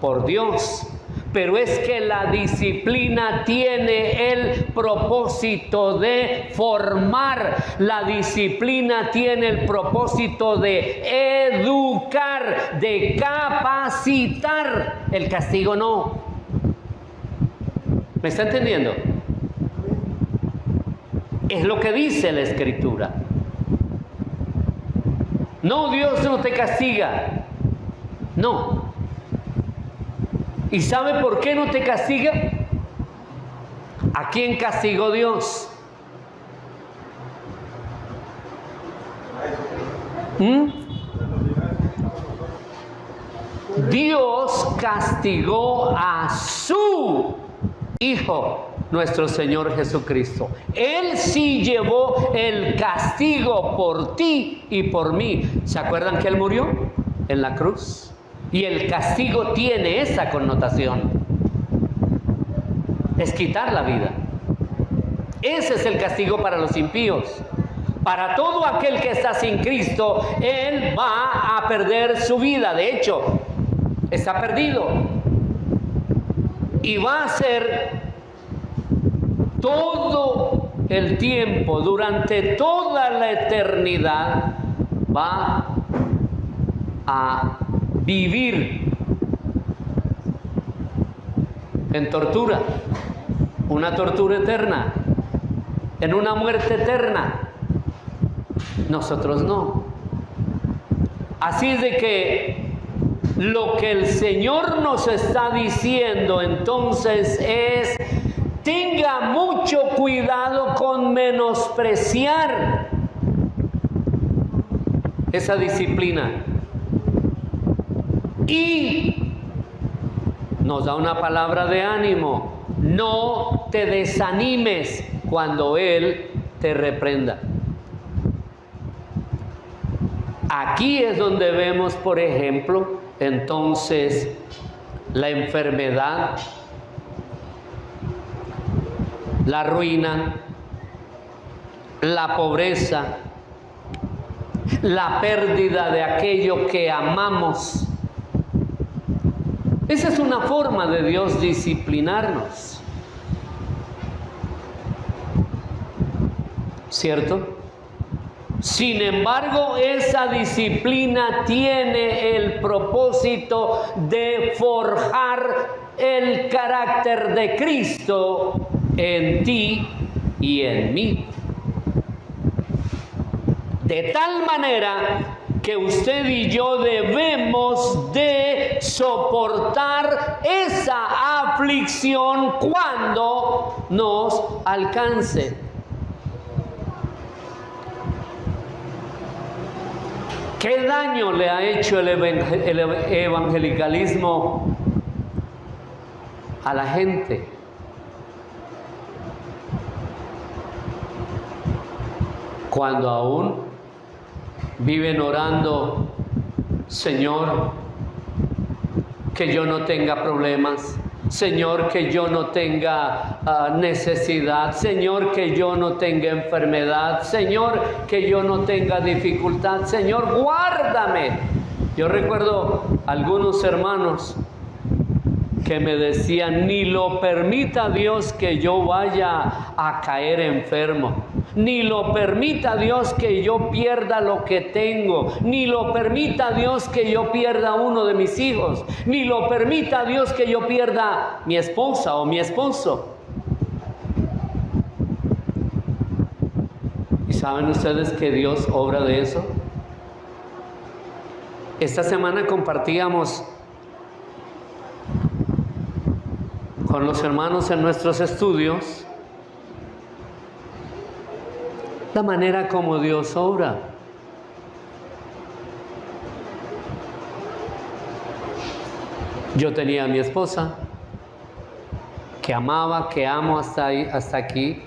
S1: por Dios. Pero es que la disciplina tiene el propósito de formar. La disciplina tiene el propósito de educar, de capacitar. El castigo no. ¿Me está entendiendo? Es lo que dice la Escritura. No, Dios no te castiga. No. ¿Y sabe por qué no te castiga? ¿A quién castigó Dios? Dios castigó a su Hijo, nuestro Señor Jesucristo. Él sí llevó el castigo por ti y por mí. ¿Se acuerdan que Él murió en la cruz? Y el castigo tiene esa connotación. Es quitar la vida. Ese es el castigo para los impíos. Para todo aquel que está sin Cristo, él va a perder su vida. De hecho, está perdido. Y va a ser todo el tiempo, durante toda la eternidad, va a vivir en tortura, una tortura eterna, en una muerte eterna. Nosotros no. Así es de que lo que el Señor nos está diciendo entonces es: tenga mucho cuidado con menospreciar esa disciplina. Y nos da una palabra de ánimo: no te desanimes cuando Él te reprenda. Aquí es donde vemos, por ejemplo, entonces la enfermedad, la ruina, la pobreza, la pérdida de aquello que amamos. Esa es una forma de Dios disciplinarnos, ¿cierto? Sin embargo, esa disciplina tiene el propósito de forjar el carácter de Cristo en ti y en mí. De tal manera que usted y yo debemos de soportar esa aflicción cuando nos alcance. ¿Qué daño le ha hecho el evangelicalismo a la gente? Cuando aún viven orando: Señor, que yo no tenga problemas, Señor, que yo no tenga necesidad, Señor, que yo no tenga enfermedad, Señor, que yo no tenga dificultad, Señor, guárdame. Yo recuerdo algunos hermanos que me decían: ni lo permita Dios que yo vaya a caer enfermo, ni lo permita Dios que yo pierda lo que tengo, ni lo permita Dios que yo pierda uno de mis hijos, ni lo permita Dios que yo pierda mi esposa o mi esposo. ¿Y saben ustedes que Dios obra de eso? Esta semana compartíamos con los hermanos en nuestros estudios la manera como Dios obra. Yo tenía a mi esposa, que amaba, que amo hasta ahí, hasta aquí.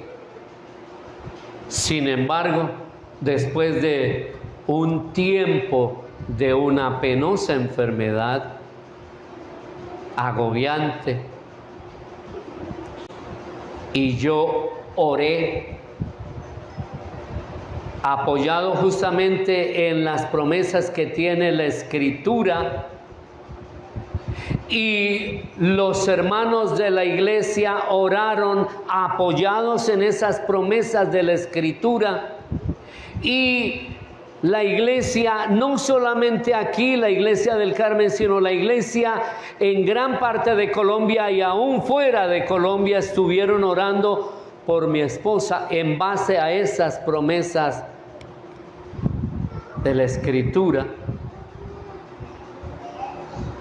S1: Sin embargo, después de un tiempo de una penosa enfermedad, agobiante, y yo oré, apoyado justamente en las promesas que tiene la Escritura, y los hermanos de la iglesia oraron apoyados en esas promesas de la Escritura, y la iglesia, no solamente aquí, la iglesia del Carmen, sino la iglesia en gran parte de Colombia y aún fuera de Colombia, estuvieron orando por mi esposa en base a esas promesas de la Escritura.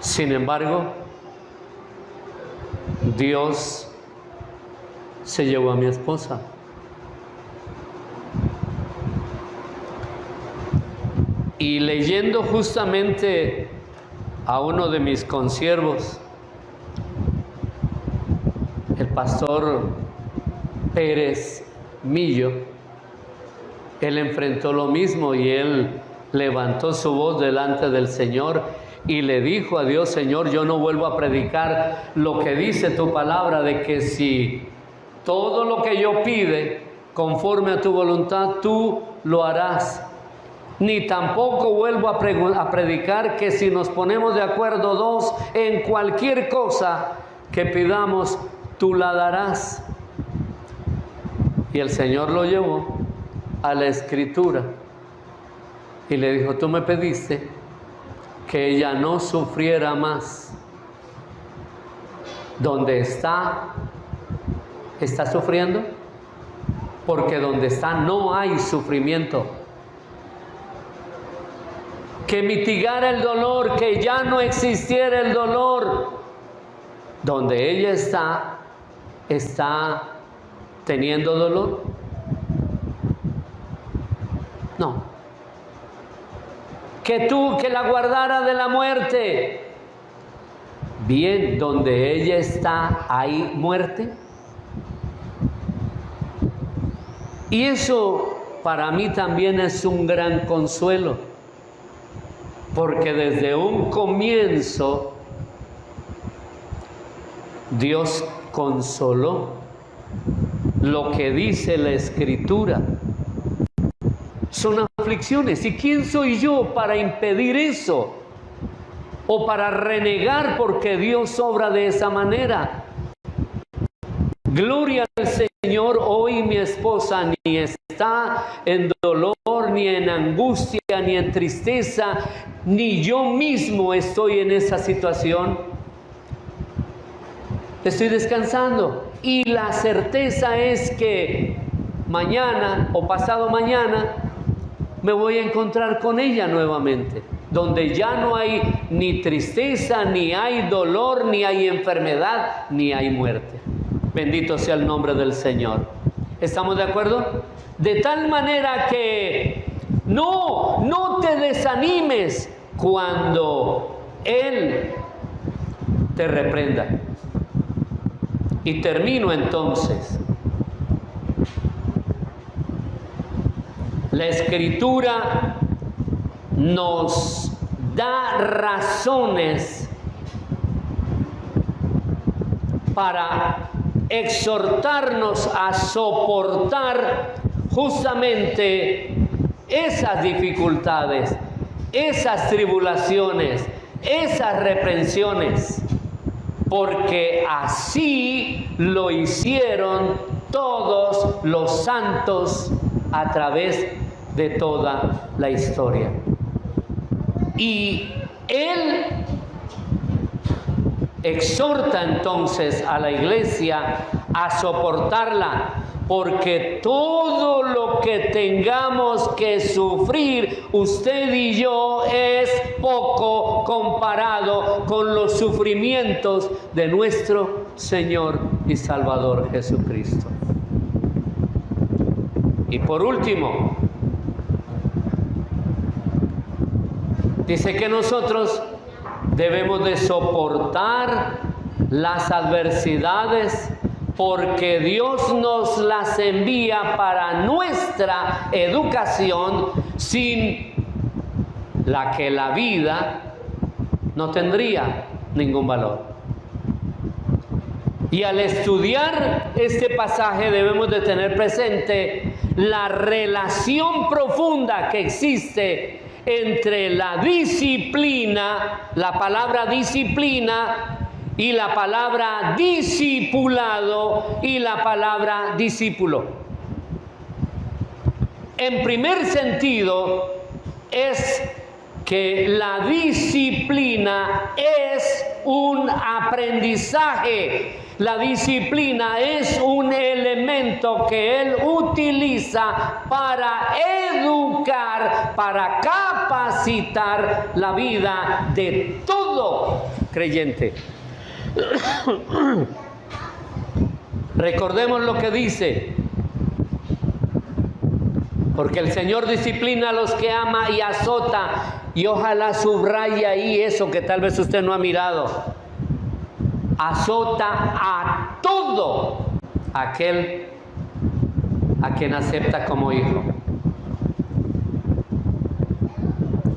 S1: Sin embargo, Dios se llevó a mi esposa. Y leyendo justamente a uno de mis consiervos, el pastor Pérez Millo, él enfrentó lo mismo y él levantó su voz delante del Señor y le dijo a Dios: Señor, yo no vuelvo a predicar lo que dice tu palabra, de que si todo lo que yo pide conforme a tu voluntad, tú lo harás. Ni tampoco vuelvo a predicar que si nos ponemos de acuerdo dos en cualquier cosa que pidamos, tú la darás. Y el Señor lo llevó a la Escritura y le dijo: tú me pediste que ella no sufriera más. ¿Dónde está? ¿Está sufriendo? Porque donde está no hay sufrimiento. Que mitigara el dolor, que ya no existiera el dolor. Donde ella está teniendo dolor. No. Que la guardara de la muerte. Bien, donde ella está, ¿hay muerte? Y eso para mí también es un gran consuelo. Porque desde un comienzo Dios consoló lo que dice la Escritura. Son aflicciones. ¿Y quién soy yo para impedir eso? O para renegar porque Dios obra de esa manera. Gloria al Señor, hoy mi esposa ni está en dolor, ni en angustia, ni en tristeza, ni yo mismo estoy en esa situación. Estoy descansando y la certeza es que mañana o pasado mañana me voy a encontrar con ella nuevamente, donde ya no hay ni tristeza, ni hay dolor, ni hay enfermedad, ni hay muerte. Bendito sea el nombre del Señor. ¿Estamos de acuerdo? De tal manera que no te desanimes cuando Él te reprenda. Y termino entonces. La Escritura nos da razones para exhortarnos a soportar justamente esas dificultades, esas tribulaciones, esas reprensiones, porque así lo hicieron todos los santos a través de toda la historia. Y Él exhorta entonces a la iglesia a soportarla, porque todo lo que tengamos que sufrir, usted y yo, es poco comparado con los sufrimientos de nuestro Señor y Salvador Jesucristo. Y por último, dice que nosotros debemos de soportar las adversidades porque Dios nos las envía para nuestra educación, sin la que la vida no tendría ningún valor. Y al estudiar este pasaje debemos de tener presente la relación profunda que existe entre la disciplina, la palabra disciplina, y la palabra discipulado y la palabra discípulo. En primer sentido, es que la disciplina es un aprendizaje. La disciplina es un elemento que Él utiliza para educar, para capacitar la vida de todo creyente. Recordemos lo que dice, porque el Señor disciplina a los que ama y azota, y ojalá subraye ahí eso que tal vez usted no ha mirado. Azota a todo aquel a quien acepta como hijo.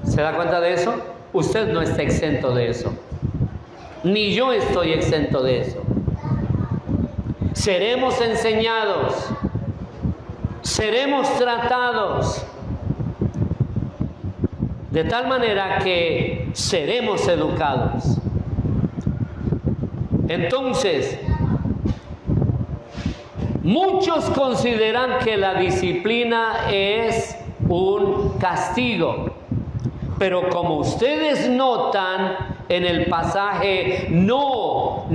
S1: ¿Se da cuenta de eso? Usted no está exento de eso. Ni yo estoy exento de eso. Seremos enseñados, seremos tratados de tal manera que seremos educados. Entonces, muchos consideran que la disciplina es un castigo, pero como ustedes notan en el pasaje, no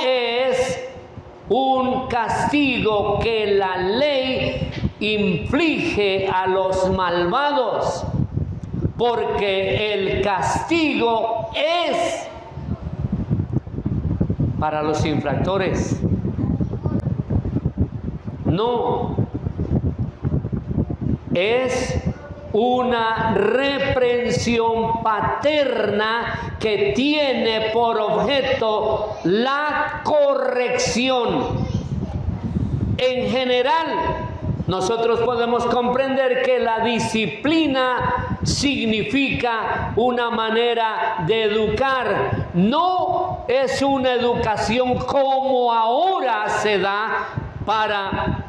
S1: es un castigo que la ley inflige a los malvados, porque el castigo es para los infractores. No, es una reprensión paterna que tiene por objeto la corrección. En general, nosotros podemos comprender que la disciplina significa una manera de educar. No es una educación como ahora se da para,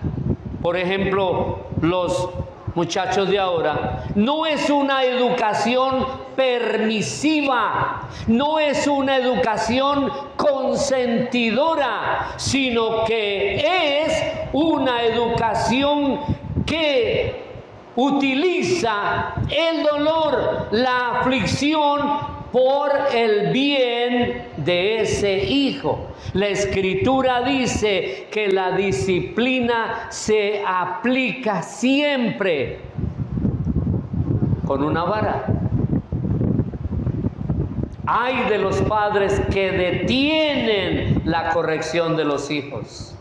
S1: por ejemplo, los muchachos de ahora. No es una educación permisiva, no es una educación consentidora, sino que es una educación que utiliza el dolor, la aflicción por el bien de ese hijo. La Escritura dice que la disciplina se aplica siempre con una vara. Ay de los padres que detienen la corrección de los hijos.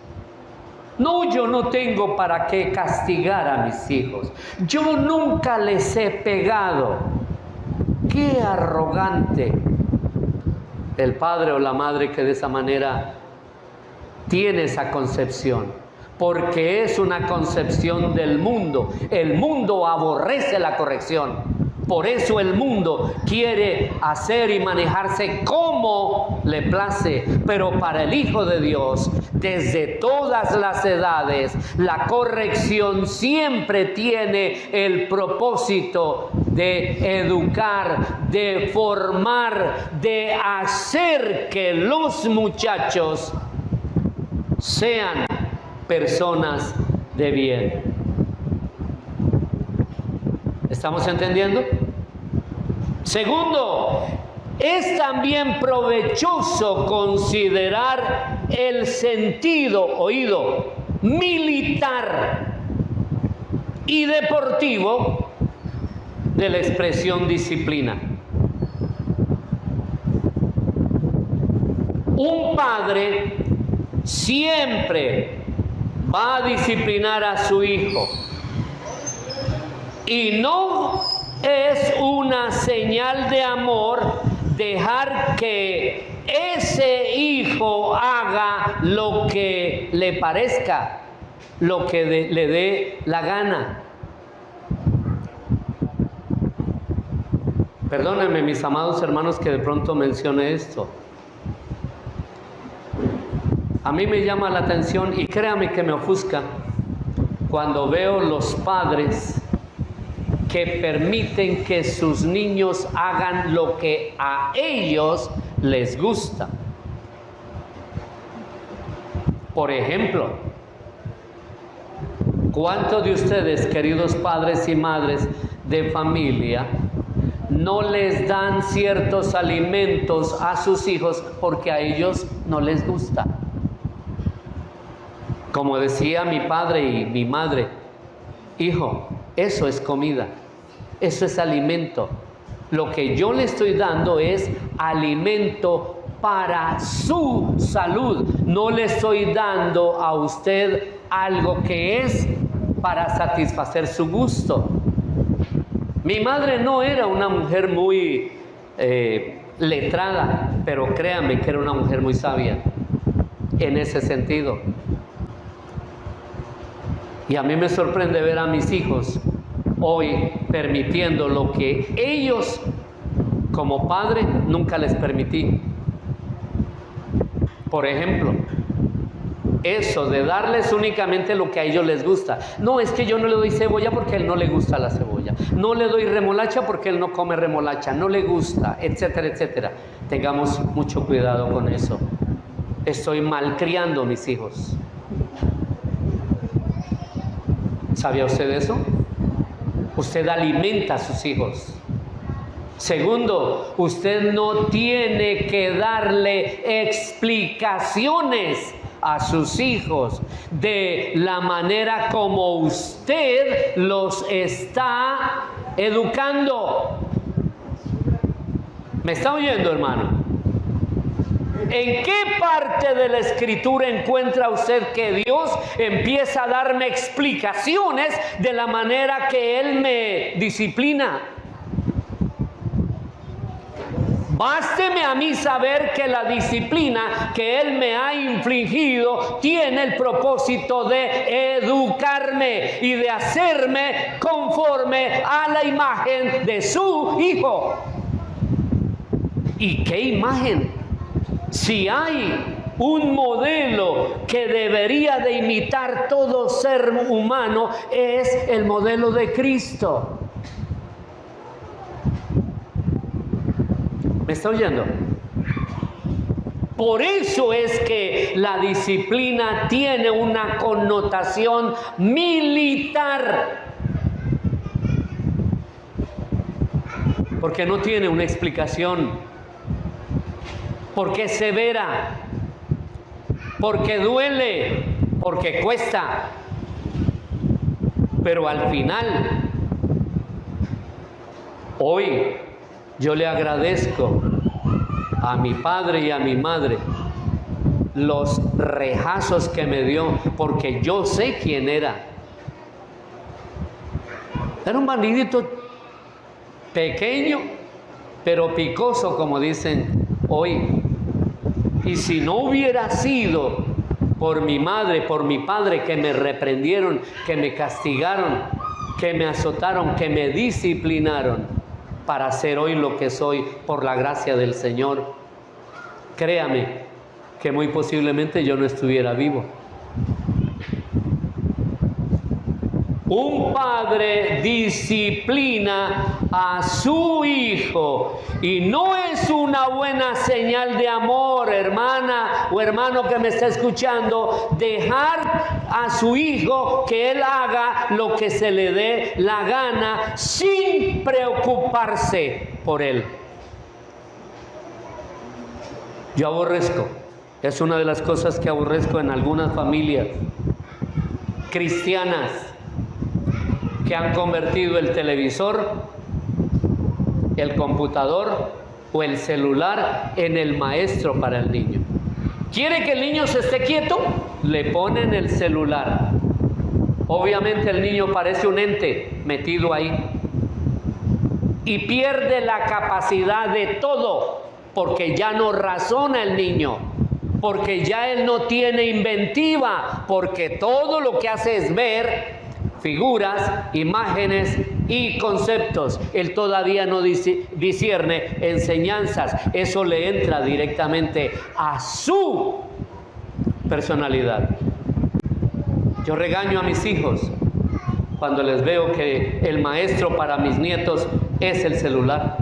S1: No, yo no tengo para qué castigar a mis hijos. Yo nunca les he pegado. Qué arrogante el padre o la madre que de esa manera tiene esa concepción, porque es una concepción del mundo. El mundo aborrece la corrección. Por eso el mundo quiere hacer y manejarse como le place, pero para el Hijo de Dios, desde todas las edades, la corrección siempre tiene el propósito de educar, de formar, de hacer que los muchachos sean personas de bien. ¿Estamos entendiendo? Segundo, es también provechoso considerar el sentido, oído, militar y deportivo de la expresión disciplina. Un padre siempre va a disciplinar a su hijo. Y no es una señal de amor dejar que ese hijo haga lo que le parezca, lo que le dé la gana. Perdónenme, mis amados hermanos, que de pronto mencione esto. A mí me llama la atención, y créame que me ofusca, cuando veo los padres que permiten que sus niños hagan lo que a ellos les gusta. Por ejemplo, ¿cuántos de ustedes, queridos padres y madres de familia, no les dan ciertos alimentos a sus hijos porque a ellos no les gusta? Como decía mi padre y mi madre, hijo, eso es comida, eso es alimento. Lo que yo le estoy dando es alimento para su salud. No le estoy dando a usted algo que es para satisfacer su gusto. Mi madre no era una mujer muy letrada, pero créanme que era una mujer muy sabia en ese sentido. Y a mí me sorprende ver a mis hijos hoy permitiendo lo que ellos, como padre, nunca les permití. Por ejemplo, eso de darles únicamente lo que a ellos les gusta. No, es que yo no le doy cebolla porque a él no le gusta la cebolla. No le doy remolacha porque él no come remolacha, no le gusta, etcétera, etcétera. Tengamos mucho cuidado con eso. Estoy malcriando a mis hijos. ¿Sabía usted eso? Usted alimenta a sus hijos. Segundo, usted no tiene que darle explicaciones a sus hijos de la manera como usted los está educando. ¿Me está oyendo, hermano? ¿En qué parte de la Escritura encuentra usted que Dios empieza a darme explicaciones de la manera que Él me disciplina? Básteme a mí saber que la disciplina que Él me ha infligido tiene el propósito de educarme y de hacerme conforme a la imagen de su Hijo. ¿Y qué imagen? Si hay un modelo que debería de imitar todo ser humano, es el modelo de Cristo. ¿Me está oyendo? Por eso es que la disciplina tiene una connotación militar. Porque no tiene una explicación. Porque es severa, porque duele, porque cuesta. Pero al final, hoy yo le agradezco a mi padre y a mi madre los rejazos que me dio, porque yo sé quién era. Era un bandidito pequeño, pero picoso, como dicen hoy. Y si no hubiera sido por mi madre, por mi padre, que me reprendieron, que me castigaron, que me azotaron, que me disciplinaron para ser hoy lo que soy por la gracia del Señor, créame que muy posiblemente yo no estuviera vivo. Un padre disciplina a su hijo y no es una buena señal de amor, hermana o hermano que me está escuchando, dejar a su hijo que él haga lo que se le dé la gana sin preocuparse por él. Yo aborrezco, es una de las cosas que aborrezco en algunas familias cristianas, que han convertido el televisor, el computador o el celular en el maestro para el niño. ¿Quiere que el niño se esté quieto? Le ponen el celular. Obviamente el niño parece un ente metido ahí y pierde la capacidad de todo. porque ya no razona el niño, porque ya él no tiene inventiva, porque todo lo que hace es ver figuras, imágenes y conceptos. Él todavía no discierne enseñanzas. Eso le entra directamente a su personalidad. Yo regaño a mis hijos cuando les veo que el maestro para mis nietos es el celular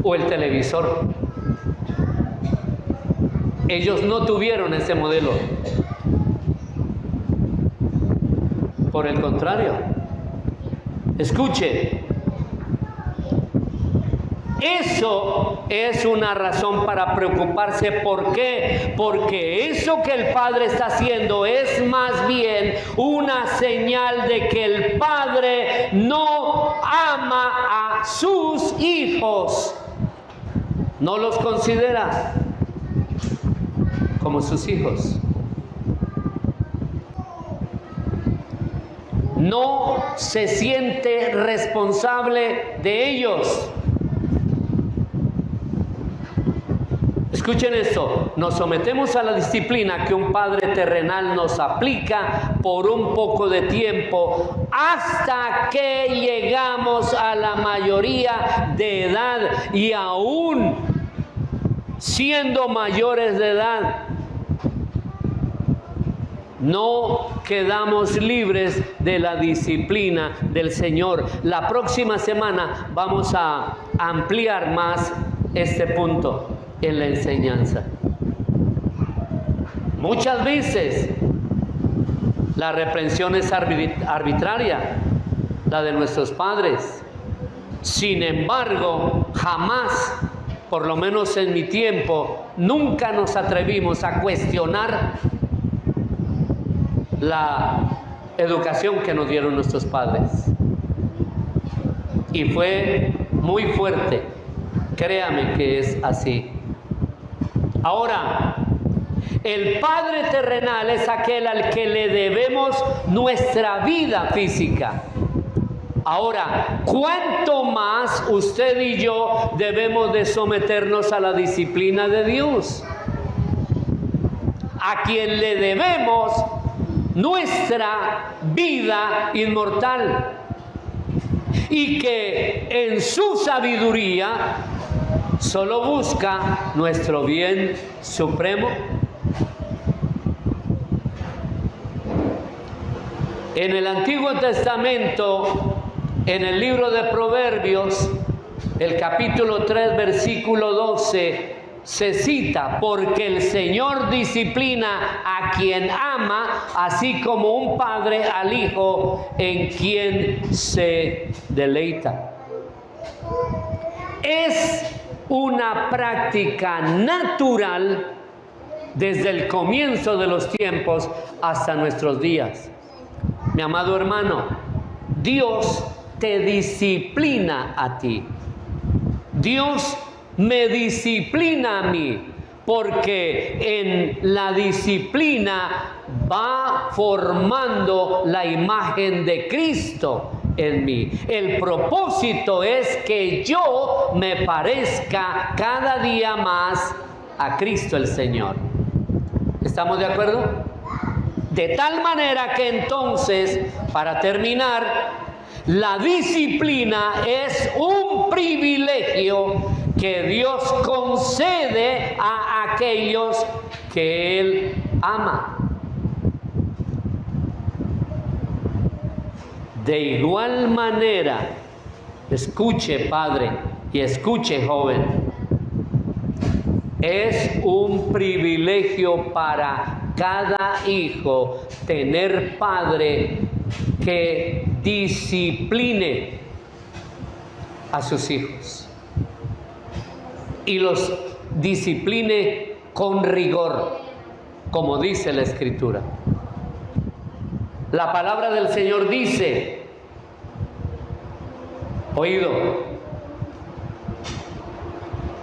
S1: o el televisor. Ellos no tuvieron ese modelo. Por el contrario, escuche, eso es una razón para preocuparse. ¿Por qué? Porque eso que el Padre está haciendo es más bien una señal de que el Padre no ama a sus hijos, no los considera como sus hijos. No se siente responsable de ellos. Escuchen esto, nos sometemos a la disciplina que un padre terrenal nos aplica por un poco de tiempo hasta que llegamos a la mayoría de edad, y aún siendo mayores de edad no quedamos libres de la disciplina del Señor. La próxima semana vamos a ampliar más este punto en la enseñanza. Muchas veces la reprensión es arbitraria, la de nuestros padres. Sin embargo, jamás, por lo menos en mi tiempo, nunca nos atrevimos a cuestionar la educación que nos dieron nuestros padres. Y fue muy fuerte, créame que es así. Ahora, el Padre terrenal es aquel al que le debemos nuestra vida física. Ahora, ¿cuánto más usted y yo debemos de someternos a la disciplina de Dios? A quien le debemos nuestra vida inmortal, y que en su sabiduría solo busca nuestro bien supremo. En el Antiguo Testamento, en el libro de Proverbios, el capítulo 3, versículo 12, se cita: porque el Señor disciplina a quien ama, así como un padre al hijo en quien se deleita. Es una práctica natural desde el comienzo de los tiempos hasta nuestros días. Mi amado hermano, Dios te disciplina a ti. Dios me disciplina a mí, porque en la disciplina va formando la imagen de Cristo en mí. El propósito es que yo me parezca cada día más a Cristo el Señor. ¿Estamos de acuerdo? De tal manera que entonces, para terminar, la disciplina es un privilegio que Dios concede a aquellos que Él ama. De igual manera, escuche padre y escuche joven, es un privilegio para cada hijo tener padre que discipline a sus hijos y los discipline con rigor, como dice la Escritura. La palabra del Señor dice, oído,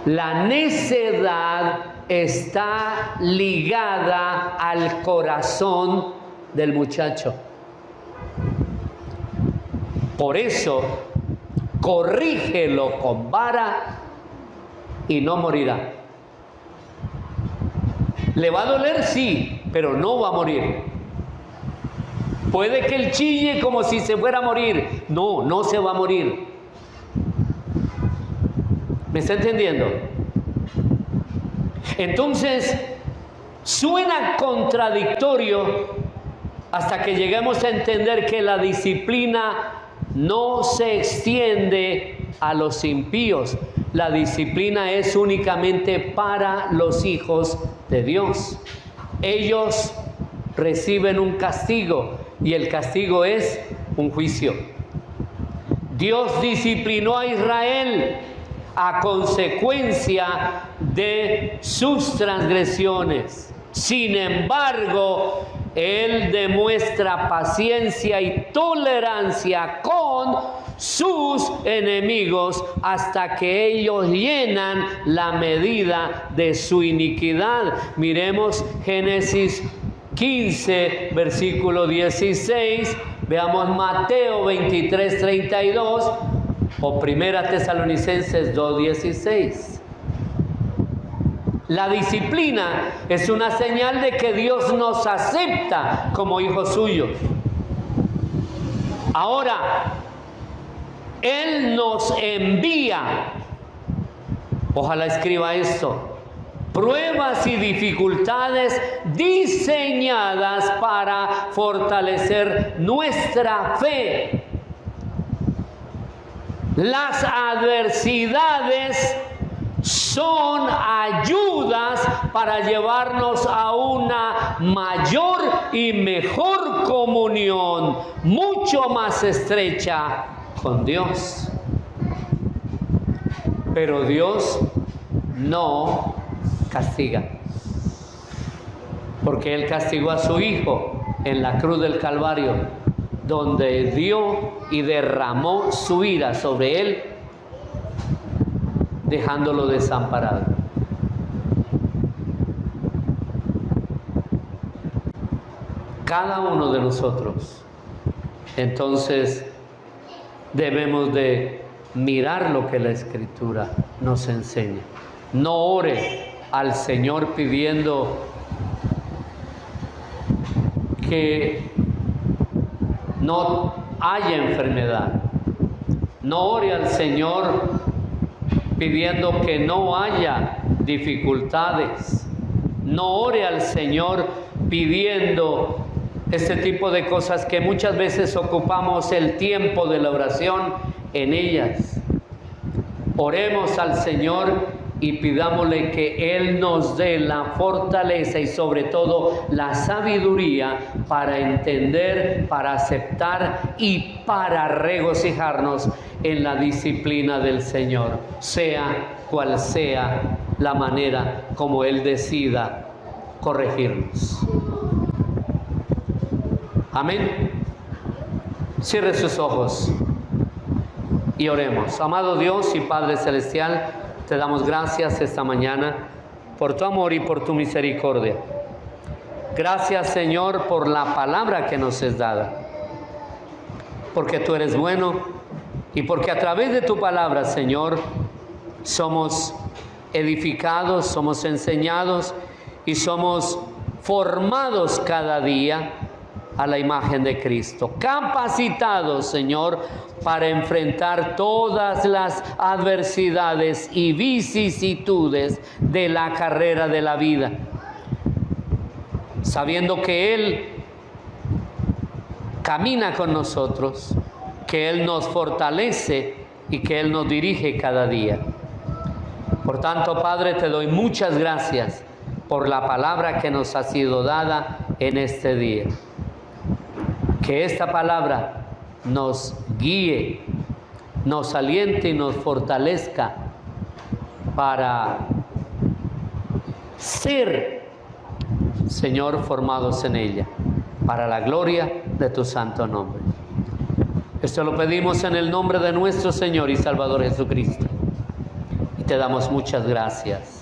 S1: la necedad está ligada al corazón del muchacho. Por eso, corrígelo con vara y no morirá. ¿Le va a doler? Sí, pero no va a morir. Puede que él chille como si se fuera a morir. No, no se va a morir. ¿Me está entendiendo? Entonces, suena contradictorio hasta que lleguemos a entender que la disciplina no se extiende a los impíos. La disciplina es únicamente para los hijos de Dios. Ellos reciben un castigo y el castigo es un juicio. Dios disciplinó a Israel a consecuencia de sus transgresiones. Sin embargo, Él demuestra paciencia y tolerancia con sus enemigos hasta que ellos llenan la medida de su iniquidad. Miremos Génesis 15, versículo 16. Veamos Mateo 23, 32 o Primera Tesalonicenses 2, 16. La disciplina es una señal de que Dios nos acepta como hijos suyos. Ahora, Él nos envía, ojalá escriba esto, pruebas y dificultades diseñadas para fortalecer nuestra fe. Las adversidades son ayudas para llevarnos a una mayor y mejor comunión, mucho más estrecha con Dios. Pero Dios no castiga, porque Él castigó a su Hijo en la cruz del Calvario, donde dio y derramó su ira sobre Él, dejándolo desamparado. Cada uno de nosotros, entonces, debemos de mirar lo que la Escritura nos enseña. No ore al Señor pidiendo que no haya enfermedad. No ore al Señor pidiendo que no haya dificultades. No ore al Señor pidiendo este tipo de cosas que muchas veces ocupamos el tiempo de la oración en ellas. Oremos al Señor y pidámosle que Él nos dé la fortaleza y sobre todo la sabiduría para entender, para aceptar y para regocijarnos en la disciplina del Señor, sea cual sea la manera como Él decida corregirnos. Amén. Cierre sus ojos y oremos. Amado Dios y Padre Celestial, te damos gracias esta mañana por tu amor y por tu misericordia. Gracias, Señor, por la palabra que nos es dada, porque tú eres bueno y porque a través de tu palabra, Señor, somos edificados, somos enseñados y somos formados cada día a la imagen de Cristo, capacitados, Señor, para enfrentar todas las adversidades y vicisitudes de la carrera de la vida, sabiendo que Él camina con nosotros, que Él nos fortalece y que Él nos dirige cada día. Por tanto, Padre, te doy muchas gracias por la palabra que nos ha sido dada en este día. Que esta palabra nos guíe, nos aliente y nos fortalezca para ser, Señor, formados en ella, para la gloria de tu santo nombre. Esto lo pedimos en el nombre de nuestro Señor y Salvador Jesucristo. Y te damos muchas gracias.